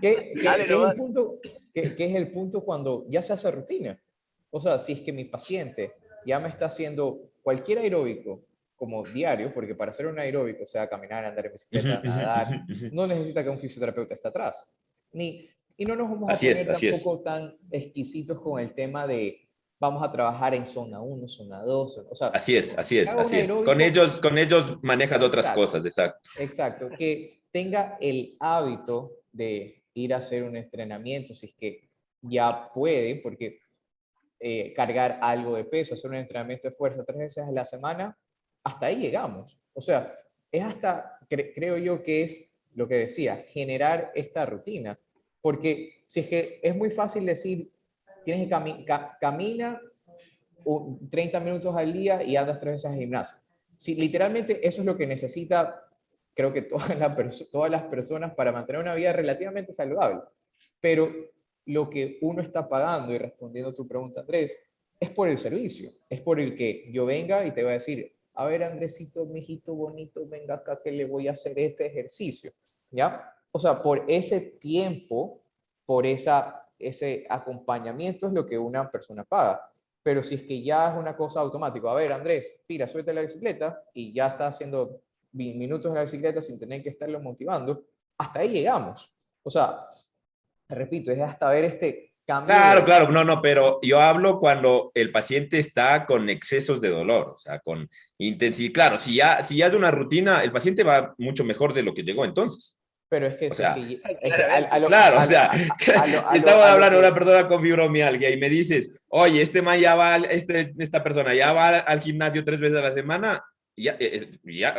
Speaker 3: Dale
Speaker 1: es el
Speaker 3: nomás.
Speaker 1: punto, que es el punto cuando ya se hace rutina. O sea, si es que mi paciente ya me está haciendo cualquier aeróbico como diario, porque para hacer un aeróbico, o sea, caminar, andar en bicicleta, nadar, no necesita que un fisioterapeuta esté atrás. Y no nos vamos a
Speaker 2: Así es,
Speaker 1: poner
Speaker 2: así es.
Speaker 1: tampoco tan exquisitos con el tema de vamos a trabajar en zona uno, zona 2, o sea,
Speaker 2: Así es, así es,
Speaker 1: haga un
Speaker 2: así es. Con
Speaker 1: aeróbico.
Speaker 2: ellos manejas otras
Speaker 1: Exacto,
Speaker 2: cosas, exacto.
Speaker 1: exacto. Que tenga el hábito de ir a hacer un entrenamiento, si es que ya puede, porque cargar algo de peso, hacer un entrenamiento de fuerza 3 veces a la semana, hasta ahí llegamos. O sea, es hasta, creo yo que es lo que decía, generar esta rutina. Porque si es que es muy fácil decir, tienes que camina 30 minutos al día y andas 3 veces al gimnasio. Sí, literalmente eso es lo que necesita, creo que todas las personas para mantener una vida relativamente saludable. Pero lo que uno está pagando, y respondiendo a tu pregunta, Andrés, es por el servicio, es por el que yo venga y te voy a decir, a ver, Andresito, mijito bonito, venga acá que le voy a hacer este ejercicio, ¿ya? O sea, por ese tiempo, por ese acompañamiento es lo que una persona paga. Pero si es que ya es una cosa automática, a ver, Andrés, pira, suelta la bicicleta y ya está haciendo minutos en la bicicleta sin tener que estarlo motivando, hasta ahí llegamos. O sea, repito, es hasta ver este cambio
Speaker 2: Claro,
Speaker 1: de...
Speaker 2: claro, no, no, pero yo hablo cuando el paciente está con excesos de dolor, o sea, con intensidad. Claro, si ya es una rutina, el paciente va mucho mejor de lo que llegó entonces.
Speaker 1: Pero es que
Speaker 2: O
Speaker 1: si es
Speaker 2: sea,
Speaker 1: que, es que
Speaker 3: Claramente.
Speaker 2: claro, o sea, si estamos
Speaker 1: a lo
Speaker 2: hablando de una
Speaker 1: que...
Speaker 2: persona con fibromialgia y me dices, oye, este man ya va, esta persona ya va al gimnasio 3 veces a la semana, ya,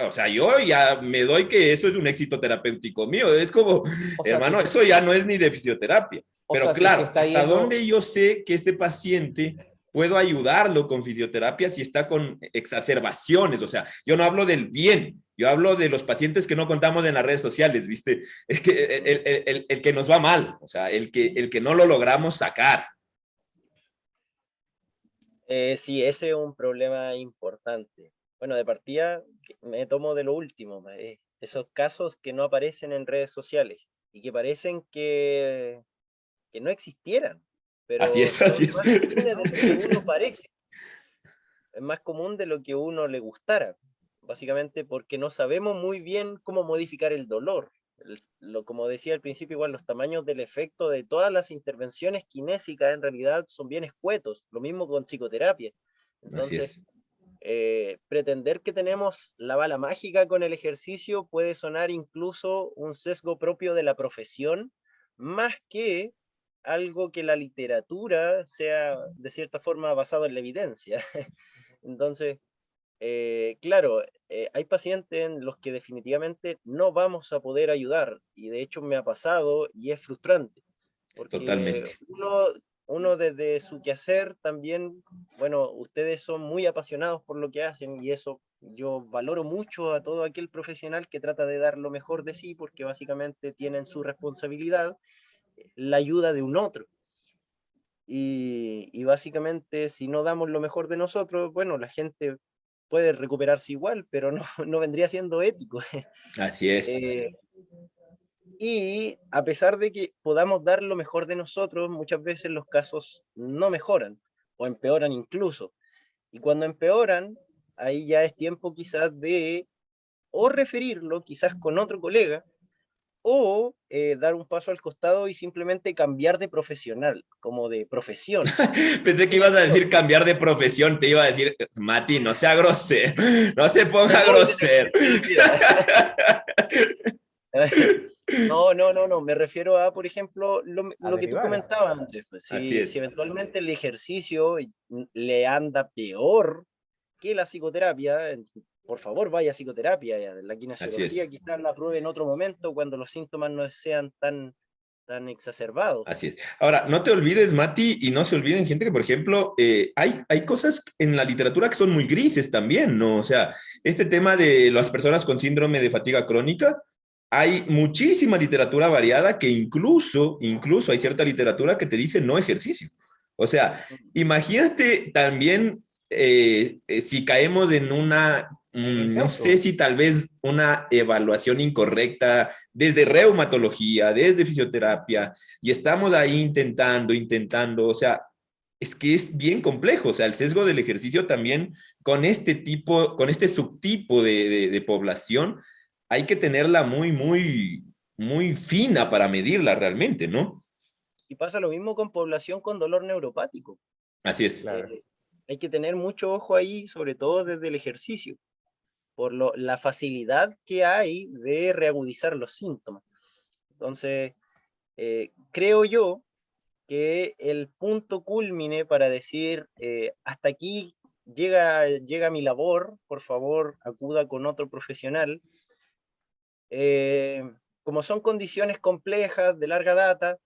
Speaker 2: o sea, yo ya me doy que eso es un éxito terapéutico mío. Es como,
Speaker 1: O sea,
Speaker 2: hermano, eso ya no es ni de fisioterapia.
Speaker 1: o
Speaker 2: Pero
Speaker 1: sea, si es que
Speaker 2: claro,
Speaker 1: está
Speaker 2: ¿hasta dónde
Speaker 1: yendo...
Speaker 2: yo sé que este paciente puedo ayudarlo con fisioterapia si está con exacerbaciones? O sea, yo no hablo del bien, yo hablo de los pacientes que no contamos en las redes sociales, ¿viste? Es que el que nos va mal, o sea, el que no lo logramos sacar.
Speaker 3: Sí, ese es un problema importante. Bueno, de partida me tomo de lo último, esos casos que no aparecen en redes sociales y que parecen que no existieran,
Speaker 2: Así
Speaker 3: pero
Speaker 2: es, así
Speaker 3: son
Speaker 2: es.
Speaker 3: más comunes de lo que uno parece, es más común de lo que uno le gustara, básicamente porque no sabemos muy bien cómo modificar el dolor. Como decía al principio, igual los tamaños del efecto de todas las intervenciones kinésicas en realidad son bien escuetos, lo mismo con psicoterapia.
Speaker 2: Así
Speaker 3: Entonces,
Speaker 2: es.
Speaker 3: pretender que tenemos la bala mágica con el ejercicio puede sonar incluso un sesgo propio de la profesión, más que algo que la literatura sea de cierta forma basado en la evidencia. Entonces, claro, hay pacientes en los que definitivamente no vamos a poder ayudar, y de hecho me ha pasado y es frustrante, porque
Speaker 2: Totalmente.
Speaker 3: uno desde su quehacer también, bueno, ustedes son muy apasionados por lo que hacen y eso yo valoro mucho a todo aquel profesional que trata de dar lo mejor de sí, porque básicamente tienen su responsabilidad la ayuda de un otro. Y básicamente si no damos lo mejor de nosotros, bueno, la gente puede recuperarse igual, pero no, no vendría siendo ético.
Speaker 2: Así es.
Speaker 3: Eh, y a pesar de que podamos dar lo mejor de nosotros, muchas veces los casos no mejoran o empeoran incluso. Y cuando empeoran, ahí ya es tiempo quizás de o referirlo quizás con otro colega o dar un paso al costado y simplemente cambiar de profesional, como de profesión.
Speaker 2: Pensé que
Speaker 3: Un
Speaker 2: ibas a
Speaker 3: actor.
Speaker 2: decir cambiar de profesión, te iba a decir, Mati, no sea grosero, no se ponga
Speaker 3: Perdón, se
Speaker 2: grosero.
Speaker 3: se me olvida. No, no, no, no, me refiero a, por ejemplo,
Speaker 1: A
Speaker 3: lo que tú
Speaker 1: derivar.
Speaker 3: comentabas, Andrés, pues,
Speaker 2: Así
Speaker 3: si
Speaker 2: es,
Speaker 3: eventualmente el ejercicio le anda peor que la psicoterapia, por favor vaya a psicoterapia, la
Speaker 2: así
Speaker 3: kinesiología
Speaker 2: es.
Speaker 3: quizás la pruebe en otro momento cuando los síntomas no sean tan exacerbados.
Speaker 2: Así es. Ahora, no te olvides, Mati, y no se olviden, gente, que, por ejemplo, hay cosas en la literatura que son muy grises también, ¿no? O sea, este tema de las personas con síndrome de fatiga crónica, hay muchísima literatura variada que incluso hay cierta literatura que te dice no ejercicio. O sea, imagínate también si caemos en una,
Speaker 1: En
Speaker 2: no sé
Speaker 1: efecto,
Speaker 2: si tal vez una evaluación incorrecta desde reumatología, desde fisioterapia, y estamos ahí intentando, o sea, es que es bien complejo, o sea, el sesgo del ejercicio también con este tipo, con este subtipo de población, hay que tenerla muy fina para medirla realmente, ¿no?
Speaker 3: Y pasa lo mismo con población con dolor neuropático.
Speaker 2: Así es,
Speaker 1: claro.
Speaker 3: Hay que tener mucho ojo ahí, sobre todo desde el ejercicio, por la facilidad que hay de reagudizar los síntomas. Entonces, creo yo que el punto culmine para decir, hasta aquí llega mi labor, por favor, acuda con otro profesional. Como son condiciones complejas, de larga data,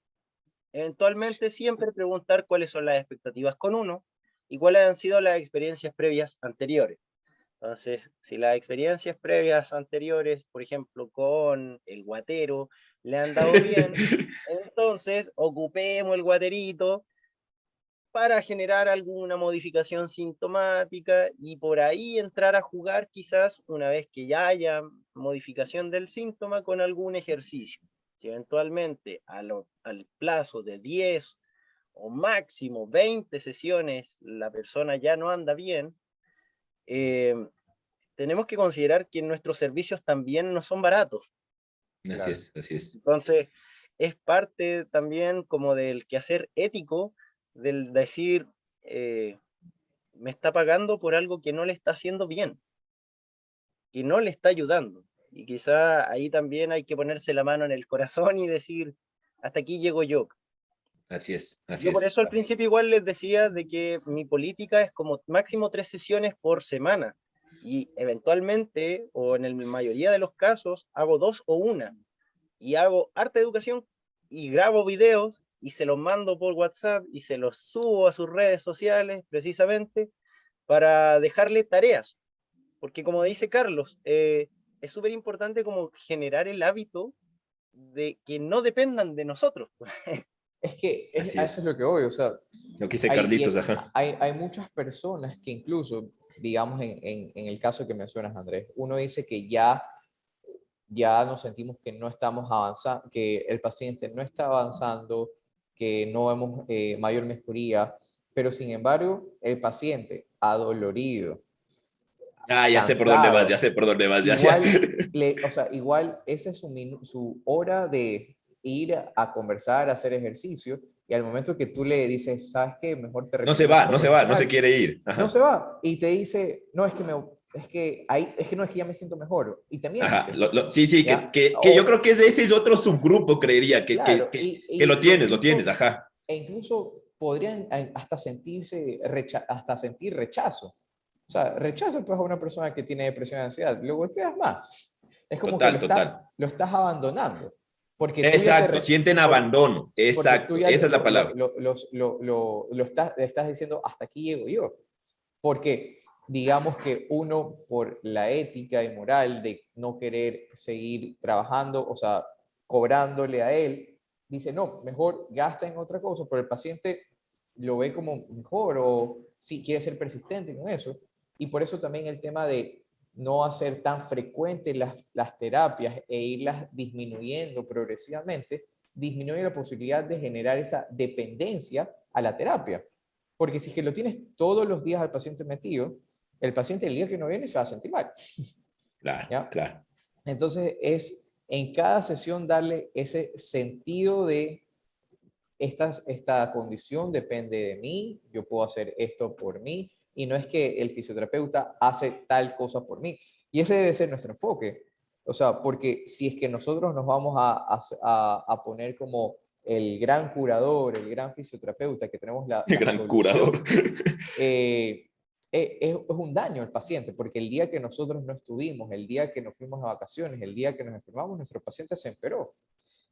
Speaker 3: eventualmente siempre preguntar cuáles son las expectativas con uno y cuáles han sido las experiencias previas anteriores. Entonces, si las experiencias previas anteriores, por ejemplo, con el guatero, le han dado bien, entonces ocupemos el guaterito para generar alguna modificación sintomática y por ahí entrar a jugar quizás una vez que ya haya modificación del síntoma con algún ejercicio. Si eventualmente al plazo de 10 o máximo 20 sesiones la persona ya no anda bien, eh, tenemos que considerar que nuestros servicios también no son baratos.
Speaker 2: así
Speaker 1: Claro.
Speaker 2: es, así es.
Speaker 3: Entonces, es parte también como del quehacer ético, del decir, eh, me está pagando por algo que no le está haciendo bien, que no le está ayudando. Y quizá ahí también hay que ponerse la mano en el corazón y decir, hasta aquí llego yo.
Speaker 2: Así es, así
Speaker 3: Yo por
Speaker 2: es.
Speaker 3: eso al principio igual les decía de que mi política es como máximo 3 sesiones por semana. Y eventualmente, o en la mayoría de los casos, hago 2 o 1. Y hago harta educación y grabo videos y se los mando por WhatsApp y se los subo a sus redes sociales precisamente para dejarle tareas. Porque como dice Carlos, es súper importante como generar el hábito de que no dependan de nosotros.
Speaker 1: Es que
Speaker 2: Así
Speaker 1: a eso es
Speaker 2: es.
Speaker 1: lo que voy, o sea,
Speaker 2: Lo que dice
Speaker 1: hay,
Speaker 2: Carlitos, ajá.
Speaker 1: hay muchas personas que incluso, digamos, en el caso que mencionas, Andrés, uno dice que ya nos sentimos que no estamos avanzando, que el paciente no está avanzando, que no vemos mayor mejoría, pero sin embargo, el paciente adolorido,
Speaker 2: Ah, ya sé por dónde vas, ya
Speaker 1: cansado,
Speaker 2: sé por dónde vas, ya sé.
Speaker 1: igual, o sea, igual esa es su hora de ir a conversar, a hacer ejercicio, y al momento que tú le dices, ¿sabes qué? Mejor te
Speaker 2: No se
Speaker 1: recomiendo
Speaker 2: va,
Speaker 1: otro
Speaker 2: no se va, no se
Speaker 1: profesional,
Speaker 2: quiere ir.
Speaker 1: no
Speaker 2: Ajá.
Speaker 1: se va y te dice, no, es que es que no es que ya me siento mejor. Y también,
Speaker 2: Ajá, sí, sí,
Speaker 1: ¿ya?
Speaker 2: que yo creo que ese es otro subgrupo, creería,
Speaker 1: Claro,
Speaker 2: que lo
Speaker 1: incluso,
Speaker 2: tienes, ajá.
Speaker 1: e incluso podrían hasta sentirse, hasta sentir rechazo. O sea, rechazo pues a una persona que tiene depresión y ansiedad, lo golpeas más. Es como que
Speaker 2: Total, total.
Speaker 1: lo estás abandonando. Porque tú ya
Speaker 2: Exacto, sienten abandono,
Speaker 1: porque tú
Speaker 2: exacto,
Speaker 1: ya
Speaker 2: esa es la palabra.
Speaker 1: le estás diciendo, hasta aquí llego yo. Porque digamos que uno, por la ética y moral de no querer seguir trabajando, o sea, cobrándole a él, dice, no, mejor gasta en otra cosa, pero el paciente lo ve como mejor o si quiere ser persistente con eso. Y por eso también el tema de no hacer tan frecuentes las terapias e irlas disminuyendo progresivamente, disminuye la posibilidad de generar esa dependencia a la terapia. Porque si es que lo tienes todos los días al paciente metido, el paciente el día que no viene se va a sentir mal.
Speaker 2: Claro,
Speaker 1: ¿Ya?
Speaker 2: claro.
Speaker 1: Entonces es en cada sesión darle ese sentido de esta condición depende de mí, yo puedo hacer esto por mí, y no es que el fisioterapeuta hace tal cosa por mí. Y ese debe ser nuestro enfoque. O sea, porque si es que nosotros nos vamos a poner como el gran curador, el gran fisioterapeuta, que tenemos
Speaker 2: El
Speaker 1: la
Speaker 2: gran curador.
Speaker 1: solución, es un daño al paciente, porque el día que nosotros no estuvimos, el día que nos fuimos a vacaciones, el día que nos enfermamos, nuestro paciente se empeoró.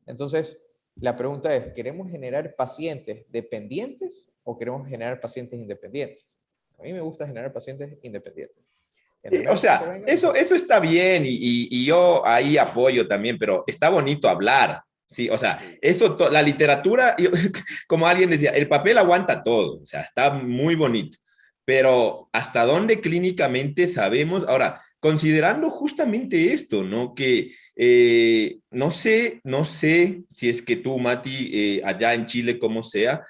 Speaker 1: Entonces, la pregunta es, ¿queremos generar pacientes dependientes o queremos generar pacientes independientes? A mí me gusta generar pacientes independientes. Entre
Speaker 2: O
Speaker 1: menos gente
Speaker 2: sea,
Speaker 1: venga,
Speaker 2: eso,
Speaker 1: mejor.
Speaker 2: eso está bien y yo ahí apoyo también, pero está bonito hablar. Sí, o sea, eso, la literatura, como alguien decía, el papel aguanta todo, o sea, está muy bonito, pero ¿hasta dónde clínicamente sabemos? Ahora, considerando justamente esto, ¿no? Que no sé si es que tú, Mati, allá en Chile, como sea,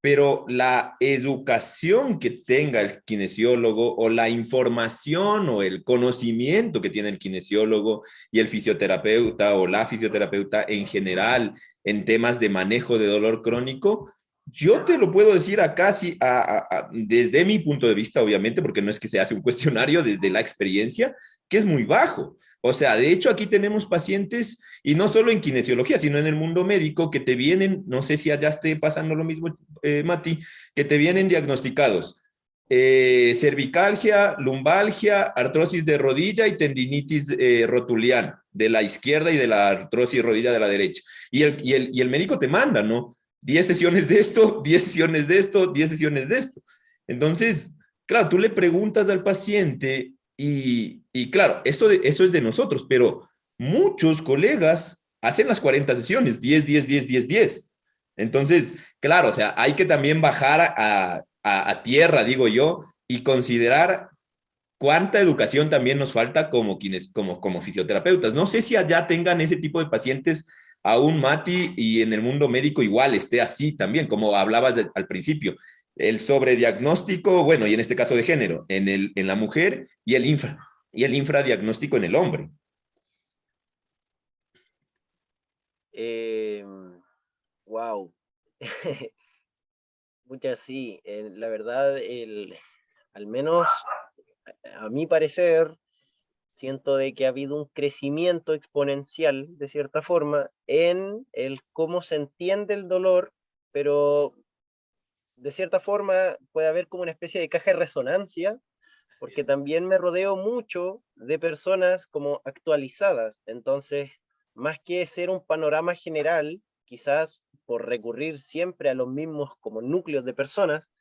Speaker 2: pero la educación que tenga el kinesiólogo o la información o el conocimiento que tiene el kinesiólogo y el fisioterapeuta o la fisioterapeuta en general en temas de manejo de dolor crónico, yo te lo puedo decir acá desde mi punto de vista, obviamente, porque no es que se hace un cuestionario, desde la experiencia, que es muy bajo. O sea, de hecho aquí tenemos pacientes, y no solo en kinesiología, sino en el mundo médico, que te vienen, no sé si allá esté pasando lo mismo, Mati, que te vienen diagnosticados cervicalgia, lumbalgia, artrosis de rodilla y tendinitis rotuliana de la izquierda y de la artrosis rodilla de la derecha. Y el médico te manda, ¿no? 10 sesiones de esto, 10 sesiones de esto, 10 sesiones de esto. Entonces, claro, tú le preguntas al paciente y claro, eso es de nosotros, pero muchos colegas hacen las 40 sesiones, 10, 10, 10, 10, 10. Entonces, claro, o sea, hay que también bajar a tierra, digo yo, y considerar cuánta educación también nos falta como fisioterapeutas. No sé si allá tengan ese tipo de pacientes aún, Mati, y en el mundo médico igual esté así también, como hablabas al principio. El sobrediagnóstico, bueno, y en este caso de género, en la mujer y el infradiagnóstico en el hombre.
Speaker 4: Wow. Muchas sí. La verdad, al menos a mi parecer, siento de que ha habido un crecimiento exponencial, de cierta forma, en el cómo se entiende el dolor, pero de cierta forma puede haber como una especie de caja de resonancia, porque también me rodeo mucho de personas como actualizadas. Entonces, más que ser un panorama general, quizás por recurrir siempre a los mismos como núcleos de personas,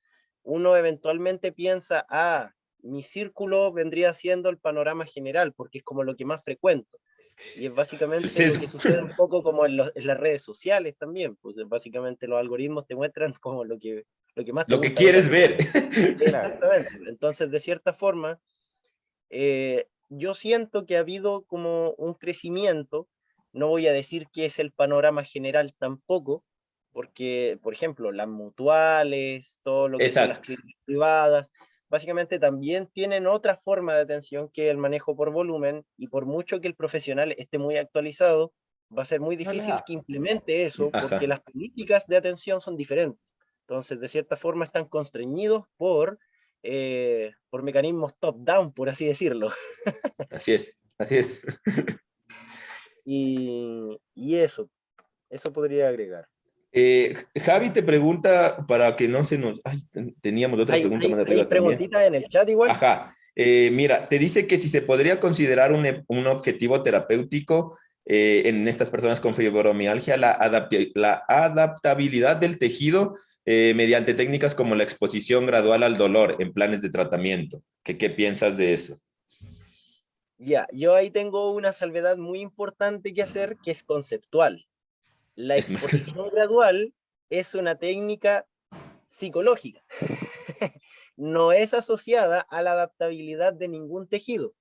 Speaker 4: uno eventualmente piensa, ah, mi círculo vendría siendo el panorama general, porque es como lo que más frecuento. Y es
Speaker 2: El
Speaker 4: básicamente lo
Speaker 2: sesgo.
Speaker 4: que sucede un poco como en las redes sociales también, pues básicamente los algoritmos te muestran como lo que más te
Speaker 2: Lo que
Speaker 4: gusta ver a
Speaker 2: quieres
Speaker 4: ti.
Speaker 2: ver.
Speaker 1: Claro.
Speaker 4: Exactamente. Entonces, de cierta forma, yo siento que ha habido como un crecimiento, no voy a decir que es el panorama general tampoco, porque, por ejemplo, las mutuales, todo lo que son las
Speaker 2: Exacto.
Speaker 4: clínicas privadas, básicamente también tienen otra forma de atención que el manejo por volumen, y por mucho que el profesional esté muy actualizado, va a ser muy
Speaker 1: No le
Speaker 4: difícil
Speaker 1: da.
Speaker 4: que implemente eso porque
Speaker 2: Ajá.
Speaker 4: las políticas de atención son diferentes. Entonces, de cierta forma, están constreñidos por por mecanismos top-down, por así decirlo.
Speaker 2: Así es, así es.
Speaker 4: Y eso podría agregar.
Speaker 2: Javi te pregunta para que no se nos... Ay, teníamos otra pregunta más
Speaker 4: Hay
Speaker 2: arriba también.
Speaker 4: preguntitas en el chat igual.
Speaker 2: Ajá. Mira, te dice que si se podría considerar un objetivo terapéutico en estas personas con fibromialgia, la adaptabilidad del tejido mediante técnicas como la exposición gradual al dolor en planes de tratamiento. ¿Qué piensas de eso?
Speaker 4: Ya, yo ahí tengo una salvedad muy importante que hacer, que es conceptual. La
Speaker 2: Es más que...
Speaker 4: exposición gradual es una técnica psicológica. No es asociada a la adaptabilidad de ningún tejido,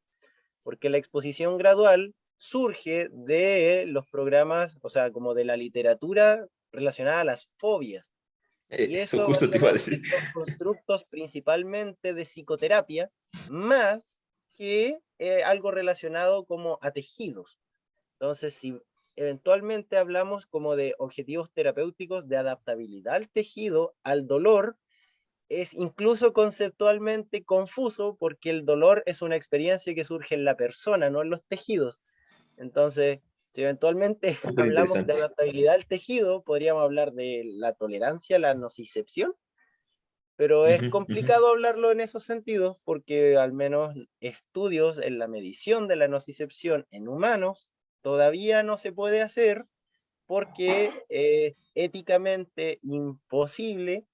Speaker 4: porque la exposición gradual surge de los programas, o sea, como de la literatura relacionada a las fobias. Y
Speaker 2: Eso
Speaker 4: eso
Speaker 2: justo te iba a
Speaker 4: básicamente
Speaker 2: decir.
Speaker 4: son constructos principalmente de psicoterapia, más que algo relacionado como a tejidos. Entonces, si eventualmente hablamos como de objetivos terapéuticos de adaptabilidad al tejido, al dolor, es incluso conceptualmente confuso porque el dolor es una experiencia que surge en la persona, no en los tejidos. Entonces, si eventualmente
Speaker 2: Súper
Speaker 4: hablamos de
Speaker 2: interesante.
Speaker 4: adaptabilidad al tejido, podríamos hablar de la tolerancia a la nocicepción, pero es complicado hablarlo en esos sentidos porque al menos estudios en la medición de la nocicepción en humanos todavía no se puede hacer porque es éticamente imposible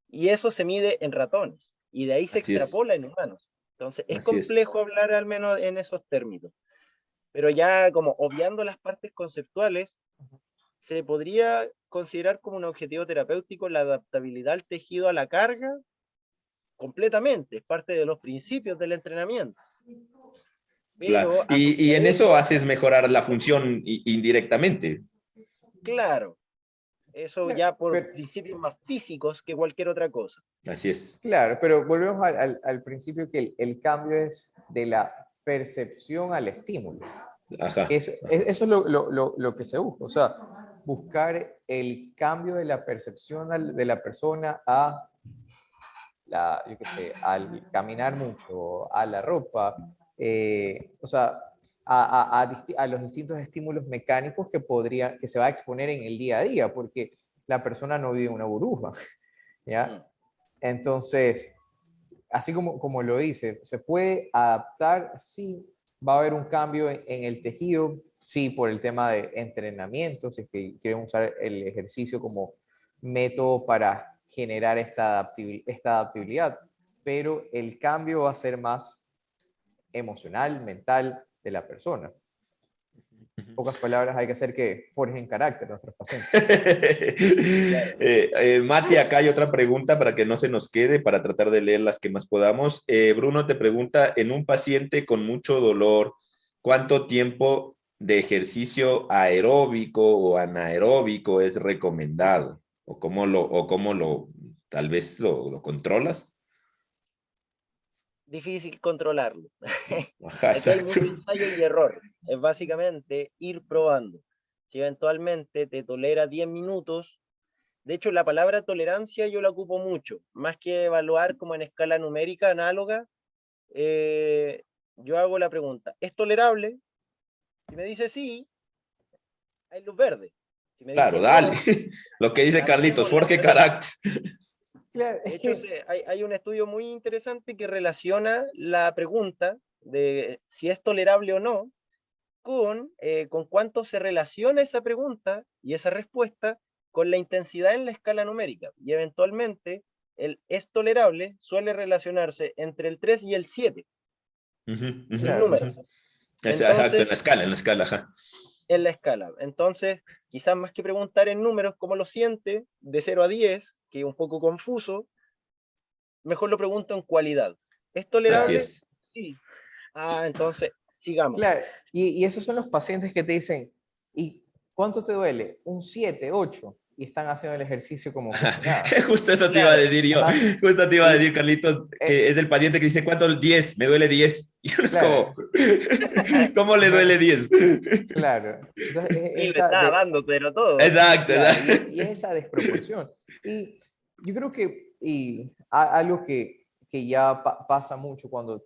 Speaker 4: y eso se mide en ratones y de ahí se
Speaker 2: Así es,
Speaker 4: extrapola en humanos. Entonces es
Speaker 2: así es.
Speaker 4: complejo hablar al menos en esos términos. Pero ya como obviando las partes conceptuales, se podría considerar como un objetivo terapéutico la adaptabilidad al tejido a la carga completamente, es parte de los principios del entrenamiento.
Speaker 2: Claro.
Speaker 4: Pero
Speaker 2: Y en
Speaker 4: asociadito
Speaker 2: eso
Speaker 4: a
Speaker 2: haces mejorar la función indirectamente.
Speaker 4: claro, eso ya por
Speaker 1: Pero,
Speaker 4: principios más físicos que cualquier otra cosa.
Speaker 2: Así es.
Speaker 1: claro, pero volvemos al principio que el cambio es de la percepción al estímulo.
Speaker 2: Ajá.
Speaker 1: Eso es lo que se busca, o sea, buscar el cambio de la percepción de la persona a yo qué sé, al caminar mucho, a la ropa, o sea, a los distintos estímulos mecánicos que se va a exponer en el día a día, porque la persona no vive en una burbuja, ¿ya? Entonces, así como lo dice, se puede adaptar, sí, va a haber un cambio en el tejido, sí, por el tema de entrenamiento, si es que quieren usar el ejercicio como método para generar esta adaptabilidad, pero el cambio va a ser más emocional, mental de la persona. En pocas palabras, hay que hacer que forjen carácter nuestros pacientes.
Speaker 4: Claro.
Speaker 2: Mati, acá hay otra pregunta para que no se nos quede, para tratar de leer las que más podamos. Bruno te pregunta, en un paciente con mucho dolor, ¿cuánto tiempo de ejercicio aeróbico o anaeróbico es recomendado? ¿O cómo lo tal vez lo controlas?
Speaker 4: Difícil controlarlo.
Speaker 2: Ajá,
Speaker 4: Aquí hay
Speaker 2: exacto.
Speaker 4: mucho ensayo y error. Es básicamente ir probando. Si eventualmente te tolera 10 minutos, de hecho la palabra tolerancia yo la ocupo mucho, más que evaluar como en escala numérica análoga, yo hago la pregunta, ¿es tolerable? Si me dice sí, hay luz verde. Si me
Speaker 2: Claro,
Speaker 4: dice
Speaker 2: dale.
Speaker 4: no,
Speaker 2: Lo que dice Carlitos,
Speaker 4: cambiemos la
Speaker 2: forje
Speaker 4: estrategia.
Speaker 2: carácter.
Speaker 1: Claro,
Speaker 4: De
Speaker 1: es
Speaker 4: hecho,
Speaker 1: que
Speaker 4: hay un estudio muy interesante que relaciona la pregunta de si es tolerable o no con cuánto se relaciona esa pregunta y esa respuesta con la intensidad en la escala numérica. Y eventualmente el es tolerable suele relacionarse entre el 3 y el 7 en
Speaker 1: claro,
Speaker 4: números.
Speaker 2: Exacto,
Speaker 4: Entonces,
Speaker 2: en la escala, ajá.
Speaker 4: en la escala. Entonces, quizás más que preguntar en números cómo lo siente, de 0 a 10, que es un poco confuso, mejor lo pregunto en cualidad. ¿Es
Speaker 2: Así
Speaker 4: tolerable?
Speaker 2: es.
Speaker 4: Sí. Ah, entonces, sigamos.
Speaker 1: claro. Y esos son los pacientes que te dicen, ¿y cuánto te duele? Un 7, 8, y están haciendo el ejercicio como que si nada.
Speaker 2: Justo eso te iba a
Speaker 4: Claro,
Speaker 2: decir yo.
Speaker 1: Ajá.
Speaker 2: Justo te iba a decir,
Speaker 1: Y,
Speaker 2: Carlitos, que
Speaker 1: eh,
Speaker 2: es el paciente que dice, ¿cuánto? 10, me duele 10. Y uno es como,
Speaker 1: claro,
Speaker 2: ¿cómo le duele 10?
Speaker 1: claro. Entonces,
Speaker 4: y le está dando, pero todo.
Speaker 2: Exacto,
Speaker 1: claro,
Speaker 2: exacto.
Speaker 1: y es esa desproporción. Y Yo creo que algo que ya pasa mucho cuando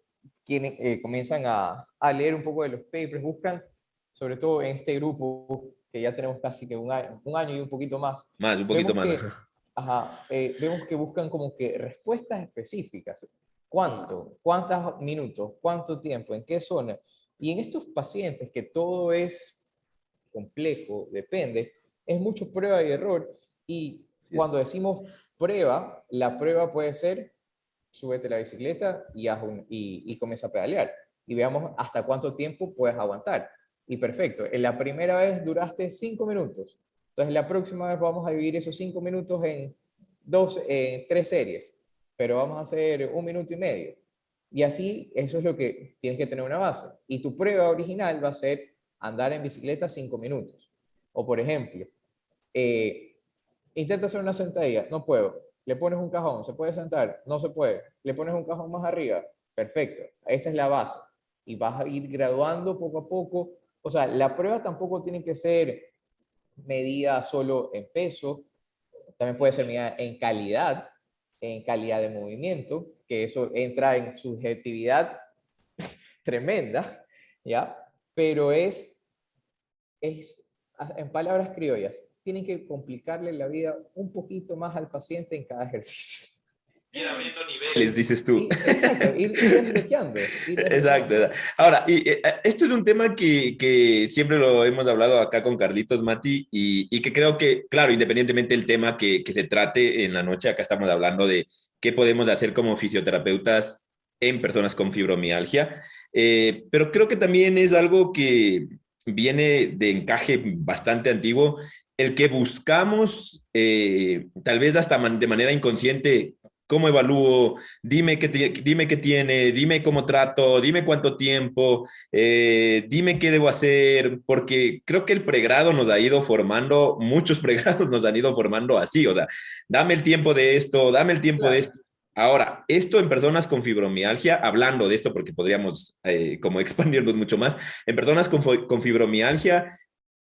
Speaker 1: comienzan a leer un poco de los papers, buscan, sobre todo en este grupo, que ya tenemos casi que un año y un poquito más,
Speaker 2: Más, un poquito
Speaker 1: vemos
Speaker 2: más.
Speaker 1: que, vemos que buscan como que respuestas específicas. ¿Cuánto? ¿Cuántos minutos? ¿Cuánto tiempo? ¿En qué zona? Y en estos pacientes que todo es complejo, depende, es mucho prueba y error. Y cuando decimos prueba, la prueba puede ser súbete la bicicleta y comienza a pedalear. Y veamos hasta cuánto tiempo puedes aguantar. Y perfecto, en la primera vez duraste 5 minutos. Entonces la próxima vez vamos a dividir esos 5 minutos en 3 series, pero vamos a hacer 1 minuto y medio. Y así, eso es lo que tienes que tener una base. Y tu prueba original va a ser andar en bicicleta 5 minutos. O por ejemplo, eh, intenta hacer una sentadilla, no puedo. Le pones un cajón, ¿se puede sentar? No se puede. Le pones un cajón más arriba, perfecto. Esa es la base. Y vas a ir graduando poco a poco. O sea, la prueba tampoco tiene que ser medida solo en peso, también puede ser medida en calidad de movimiento, que eso entra en subjetividad tremenda, ¿ya? Pero es, en palabras criollas, tienen que complicarle la vida un poquito más al paciente en cada ejercicio.
Speaker 2: Ir abriendo niveles, dices tú.
Speaker 1: Exacto, ir desbloqueando.
Speaker 2: Exacto. Ahora, esto es un tema que siempre lo hemos hablado acá con Carlitos, Mati, y que creo que, claro, independientemente del tema que se trate en la noche, acá estamos hablando de qué podemos hacer como fisioterapeutas en personas con fibromialgia, pero creo que también es algo que viene de encaje bastante antiguo, el que buscamos, tal vez hasta de manera inconsciente, cómo evalúo, dime qué tiene, dime cómo trato, dime cuánto tiempo, dime qué debo hacer, porque creo que el pregrado nos ha ido formando, muchos pregrados nos han ido formando así, o sea, dame el tiempo de esto, dame el tiempo de
Speaker 1: Claro.
Speaker 2: esto. Ahora, esto en personas con fibromialgia, hablando de esto porque podríamos como expandirnos mucho más, en personas con fibromialgia,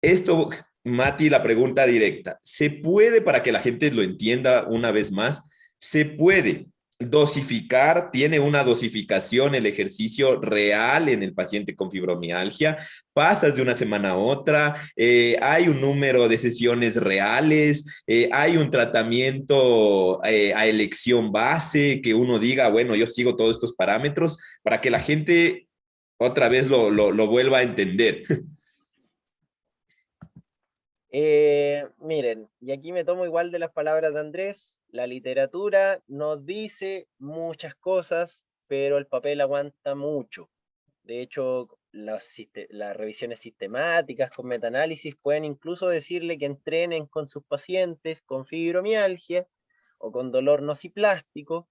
Speaker 2: esto, Mati, la pregunta directa, ¿se puede, para que la gente lo entienda una vez más, se puede dosificar, tiene una dosificación el ejercicio real en el paciente con fibromialgia, pasas de una semana a otra, hay un número de sesiones reales, hay un tratamiento a elección base, que uno diga, bueno, yo sigo todos estos parámetros, para que la gente otra vez lo vuelva a entender.
Speaker 4: Miren, y aquí me tomo igual de las palabras de Andrés, la literatura nos dice muchas cosas, pero el papel aguanta mucho. De hecho, las revisiones sistemáticas con metaanálisis pueden incluso decirle que entrenen con sus pacientes con fibromialgia o con dolor nociplástico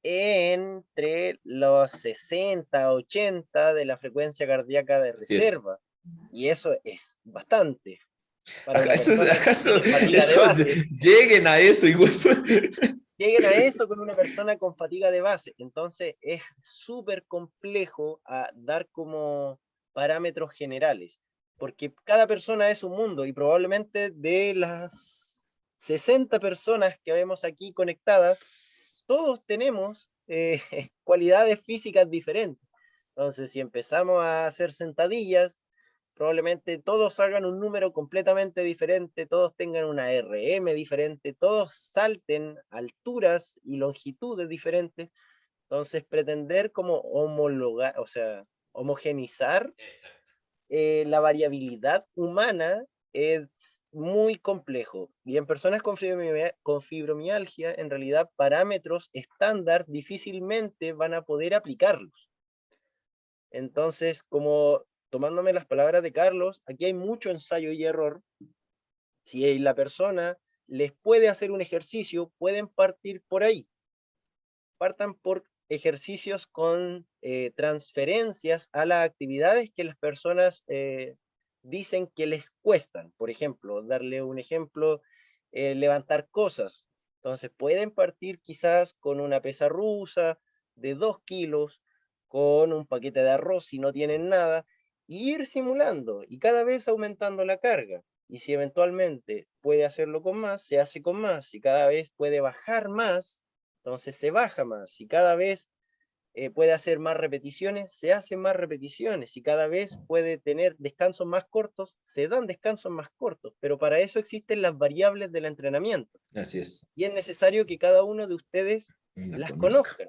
Speaker 4: entre los 60 a 80 de la frecuencia cardíaca de
Speaker 2: Yes.
Speaker 4: reserva. Y eso es bastante. Para una
Speaker 2: ¿Acaso,
Speaker 4: persona que
Speaker 2: acaso
Speaker 4: tiene fatiga de
Speaker 2: eso,
Speaker 4: base,
Speaker 2: lleguen a eso igual?
Speaker 4: lleguen a eso con una persona con fatiga de base. Entonces es súper complejo dar como parámetros generales, porque cada persona es un mundo y probablemente de las 60 personas que vemos aquí conectadas, todos tenemos cualidades físicas diferentes. Entonces, si empezamos a hacer sentadillas, probablemente todos hagan un número completamente diferente, todos tengan una RM diferente, todos salten alturas y longitudes diferentes. Entonces, pretender como homologar, o sea, homogenizar la variabilidad humana es muy complejo. Y en personas con fibromialgia, en realidad, parámetros estándar difícilmente van a poder aplicarlos. Entonces, como tomándome las palabras de Carlos, aquí hay mucho ensayo y error. Si la persona les puede hacer un ejercicio, pueden partir por ahí. Partan por ejercicios con transferencias a las actividades que las personas dicen que les cuestan. Por ejemplo, darle un ejemplo, levantar cosas. Entonces pueden partir quizás con una pesa rusa de 2 kilos, con un paquete de arroz si no tienen nada, e ir simulando y cada vez aumentando la carga. y si eventualmente puede hacerlo con más, se hace con más. Si cada vez puede bajar más, entonces se baja más. Si cada vez puede hacer más repeticiones, se hacen más repeticiones. Si cada vez puede tener descansos más cortos, se dan descansos más cortos. Pero para eso existen las variables del entrenamiento.
Speaker 2: Así es.
Speaker 4: Y es necesario que cada uno de ustedes las conozcan.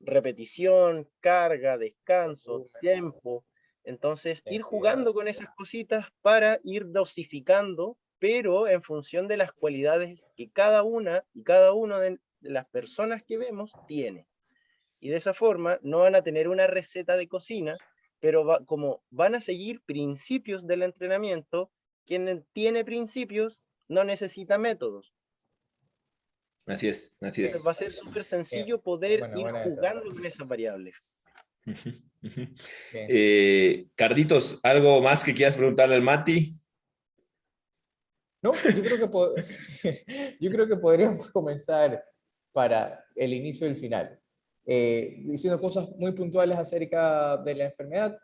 Speaker 4: Repetición, carga, descanso, tiempo. Entonces, ir jugando con esas cositas para ir dosificando, pero en función de las cualidades que cada una y cada uno de las personas que vemos tiene. Y de esa forma no van a tener una receta de cocina, pero como van a seguir principios del entrenamiento, quien tiene principios no necesita métodos.
Speaker 2: Así es, así
Speaker 4: Entonces
Speaker 2: es.
Speaker 4: va a ser súper sencillo poder ir jugando
Speaker 1: esa.
Speaker 4: con esas variables.
Speaker 2: Carlitos, ¿algo más que quieras preguntarle al Mati?
Speaker 1: No, yo creo que, yo creo que podríamos comenzar para el inicio y el final, diciendo cosas muy puntuales acerca de la enfermedad,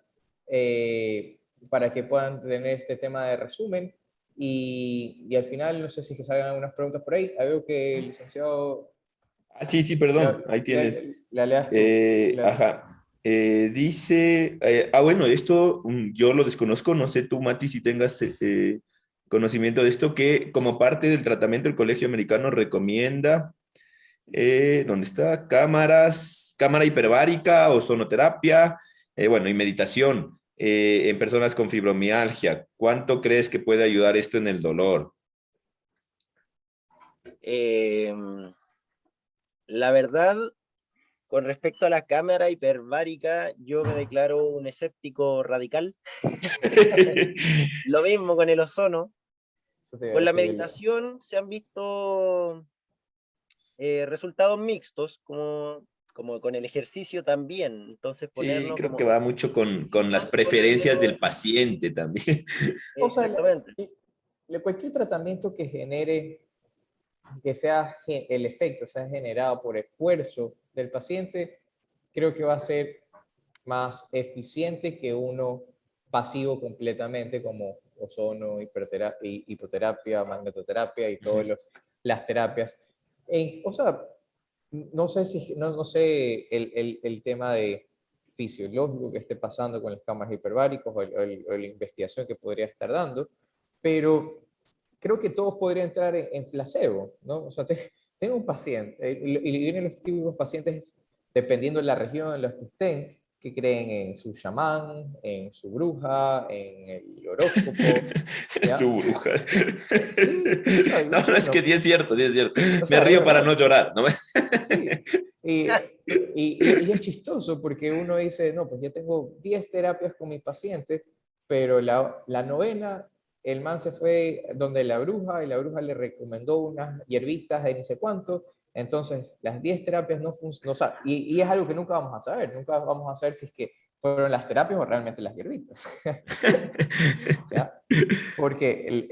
Speaker 1: para que puedan tener este tema de resumen, y al final, no sé si que salgan algunas preguntas por ahí. Veo que el licenciado...
Speaker 2: Ah, sí, sí, perdón, ahí tienes.
Speaker 1: La leas tú.
Speaker 2: Ajá. Dice, bueno, esto yo lo desconozco, no sé tú, Mati, si tengas conocimiento de esto, que como parte del tratamiento el Colegio Americano recomienda, ¿dónde está? Cámara hiperbárica o sonoterapia, bueno, y meditación en personas con fibromialgia. ¿Cuánto crees que puede ayudar esto en el dolor?
Speaker 4: La verdad, con respecto a la cámara hiperbárica, yo me declaro un escéptico radical. Lo mismo con el ozono. Con la meditación se han visto resultados mixtos, como con el ejercicio también. Entonces
Speaker 2: Sí,
Speaker 4: ponernos
Speaker 2: creo
Speaker 4: como
Speaker 2: que va mucho con las preferencias del paciente también.
Speaker 1: O sea,
Speaker 4: exactamente.
Speaker 1: cualquier tratamiento que genere, que sea el efecto sea generado por esfuerzo del paciente, creo que va a ser más eficiente que uno pasivo completamente, como ozono, hipoterapia, magnetoterapia y todas las terapias. O sea, no sé si, no sé el tema de fisiológico que esté pasando con las cámaras hiperbáricas o la investigación que podría estar dando, pero creo que todos podrían entrar en placebo, ¿no? O sea, tengo un paciente, y vienen los típicos pacientes, dependiendo de la región en la que estén, que creen en su chamán, en su bruja, en el horóscopo. ¿Ya?
Speaker 2: Su bruja.
Speaker 1: Sí, o sea,
Speaker 2: No, no, es
Speaker 1: bueno,
Speaker 2: que sí es cierto, sí es cierto.
Speaker 1: o
Speaker 2: Me
Speaker 1: sea, es
Speaker 2: río para
Speaker 1: verdad.
Speaker 2: no llorar, ¿no?
Speaker 1: Sí. Y es chistoso porque uno dice, no, pues yo tengo 10 terapias con mi paciente, pero la novena, el man se fue donde la bruja y la bruja le recomendó unas hierbitas de ni sé cuánto. Entonces, las 10 terapias no funcionan. O sea, y es algo que nunca vamos a saber. Nunca vamos a saber si es que fueron las terapias o realmente las hierbitas. ¿Ya? Porque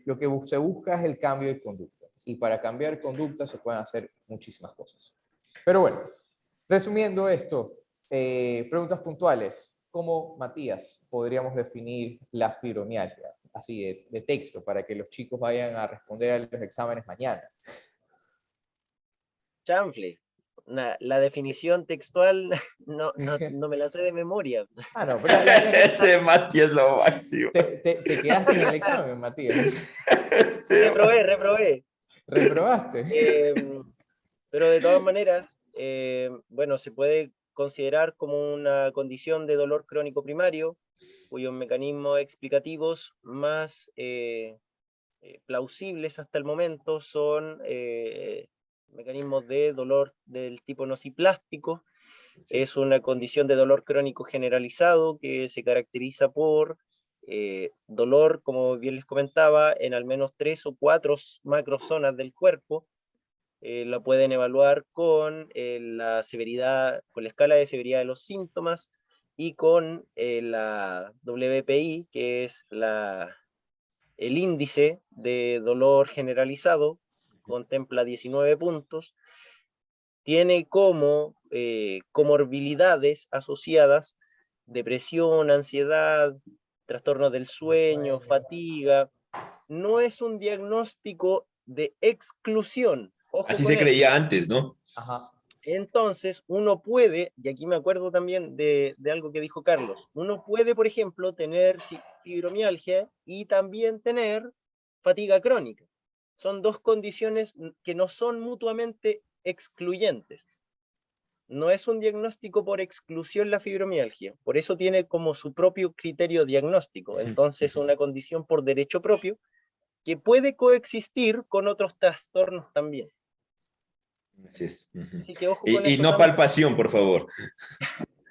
Speaker 1: lo que se busca es el cambio de conducta. Y para cambiar conducta se pueden hacer muchísimas cosas. Pero bueno, resumiendo esto, preguntas puntuales. ¿Cómo, Matías, podríamos definir la fibromialgia? Así de texto, para que los chicos vayan a responder a los exámenes mañana.
Speaker 4: Chanfle. La definición textual no me la sé de memoria.
Speaker 1: Ah, no, pero
Speaker 2: Ese Mati es lo máximo.
Speaker 1: te quedaste en el examen, Matías.
Speaker 4: Reprobé.
Speaker 1: ¿Reprobaste?
Speaker 4: Pero de todas maneras, bueno, se puede considerar como una condición de dolor crónico primario, cuyos mecanismos explicativos más plausibles hasta el momento son mecanismos de dolor del tipo nociplástico. Es una condición de dolor crónico generalizado que se caracteriza por dolor, como bien les comentaba, en al menos 3 o 4 macrozonas del cuerpo. La pueden evaluar con la severidad, con la escala de severidad de los síntomas y con la WPI, que es el índice de dolor generalizado, contempla 19 puntos. Tiene como comorbilidades asociadas depresión, ansiedad, trastornos del sueño, fatiga. No es un diagnóstico de exclusión. Ojo
Speaker 2: Así
Speaker 4: con
Speaker 2: se
Speaker 4: eso.
Speaker 2: creía antes, ¿no?
Speaker 1: Ajá.
Speaker 4: Entonces, uno puede, y aquí me acuerdo también de algo que dijo Carlos, uno puede, por ejemplo, tener fibromialgia y también tener fatiga crónica. Son dos condiciones que no son mutuamente excluyentes. No es un diagnóstico por exclusión la fibromialgia, por eso tiene como su propio criterio diagnóstico. Entonces, una condición por derecho propio que puede coexistir con otros trastornos también.
Speaker 2: Así es.
Speaker 4: Así que ojo con
Speaker 2: Y
Speaker 4: eso
Speaker 2: no
Speaker 4: también.
Speaker 2: palpación, por favor.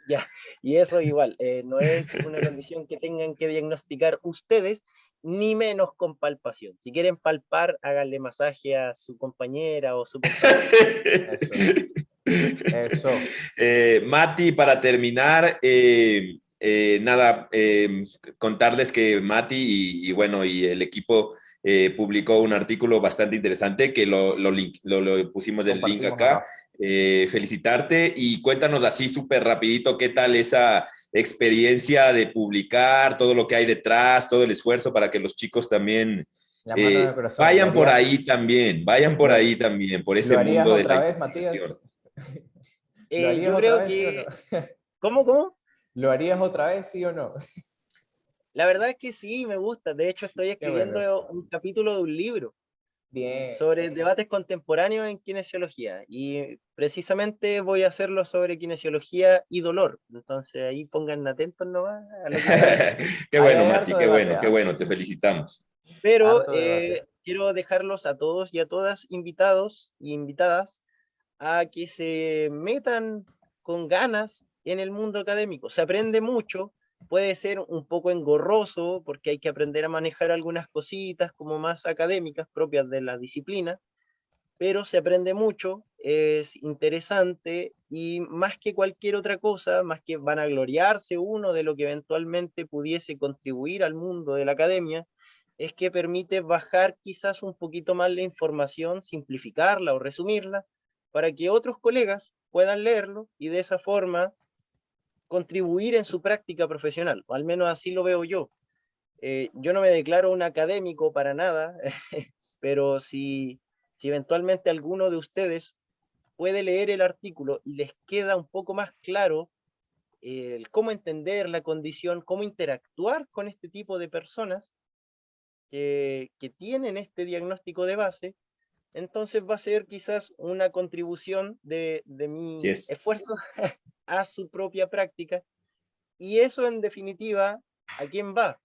Speaker 4: Ya, y eso igual, no es una condición que tengan que diagnosticar ustedes, ni menos con palpación. Si quieren palpar, háganle masaje a su compañera o su compañero.
Speaker 1: Eso.
Speaker 2: Mati, para terminar, nada, contarles que Mati y bueno, y el equipo publicó un artículo bastante interesante que lo pusimos el link acá. Felicitarte y cuéntanos así súper rapidito qué tal esa experiencia de publicar, todo lo que hay detrás, todo el esfuerzo para que los chicos también vayan por ahí también, por ese mundo de la investigación.
Speaker 1: ¿Lo harías
Speaker 4: yo
Speaker 1: otra
Speaker 4: creo
Speaker 1: vez,
Speaker 4: que...
Speaker 1: sí o no?
Speaker 4: ¿Cómo?
Speaker 1: ¿Lo harías otra vez, sí o no?
Speaker 4: La verdad es que sí, me gusta. De hecho, estoy escribiendo un capítulo de un libro.
Speaker 1: Bien.
Speaker 4: Sobre debates contemporáneos en kinesiología, y precisamente voy a hacerlo sobre kinesiología y dolor. Entonces ahí pongan atentos nomás a lo que
Speaker 2: Qué bueno, Mati, qué bueno, te felicitamos.
Speaker 4: Pero quiero dejarlos a todos y a todas invitados y invitadas a que se metan con ganas en el mundo académico. Se aprende mucho, puede ser un poco engorroso porque hay que aprender a manejar algunas cositas como más académicas propias de la disciplina, pero se aprende mucho, es interesante y más que cualquier otra cosa, más que vanagloriarse uno de lo que eventualmente pudiese contribuir al mundo de la academia, es que permite bajar quizás un poquito más la información, simplificarla o resumirla, para que otros colegas puedan leerlo y de esa forma contribuir en su práctica profesional, o al menos así lo veo yo. Yo no me declaro un académico para nada, pero si eventualmente alguno de ustedes puede leer el artículo y les queda un poco más claro cómo entender la condición, cómo interactuar con este tipo de personas que tienen este diagnóstico de base, entonces va a ser quizás una contribución de mi esfuerzo a su propia práctica. Y eso en definitiva, ¿a quién va?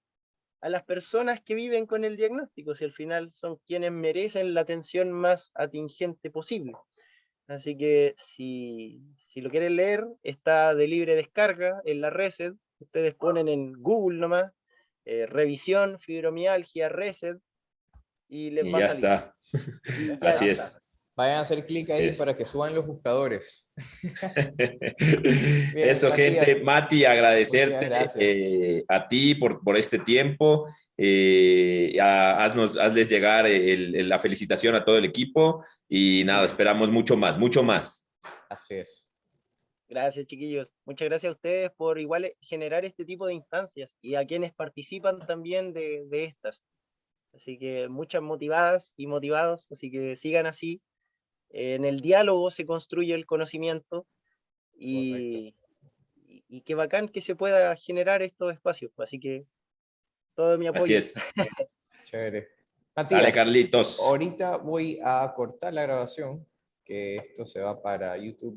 Speaker 4: A las personas que viven con el diagnóstico, si al final son quienes merecen la atención más atingente posible. Así que si lo quieren leer, está de libre descarga en la Reset. Ustedes ponen en Google nomás, revisión, fibromialgia, Reset, y les va a salir.
Speaker 2: Está.
Speaker 4: Y ya
Speaker 2: Así
Speaker 4: está.
Speaker 2: es.
Speaker 1: Vayan a hacer clic ahí para que suban los buscadores.
Speaker 2: Bien, eso, Matías, gente. Mati, agradecerte a ti por este tiempo. Hazles llegar la felicitación a todo el equipo y nada, esperamos mucho más, mucho más.
Speaker 1: Así es.
Speaker 4: Gracias, chiquillos. Muchas gracias a ustedes por igual generar este tipo de instancias y a quienes participan también de estas. Así que muchas motivadas y motivados, así que sigan así. En el diálogo se construye el conocimiento y qué bacán que se pueda generar estos espacios. Así que todo mi apoyo.
Speaker 2: Así es.
Speaker 1: Chévere. Matías,
Speaker 2: dale, Carlitos.
Speaker 1: Ahorita voy a cortar la grabación, que esto se va para YouTube.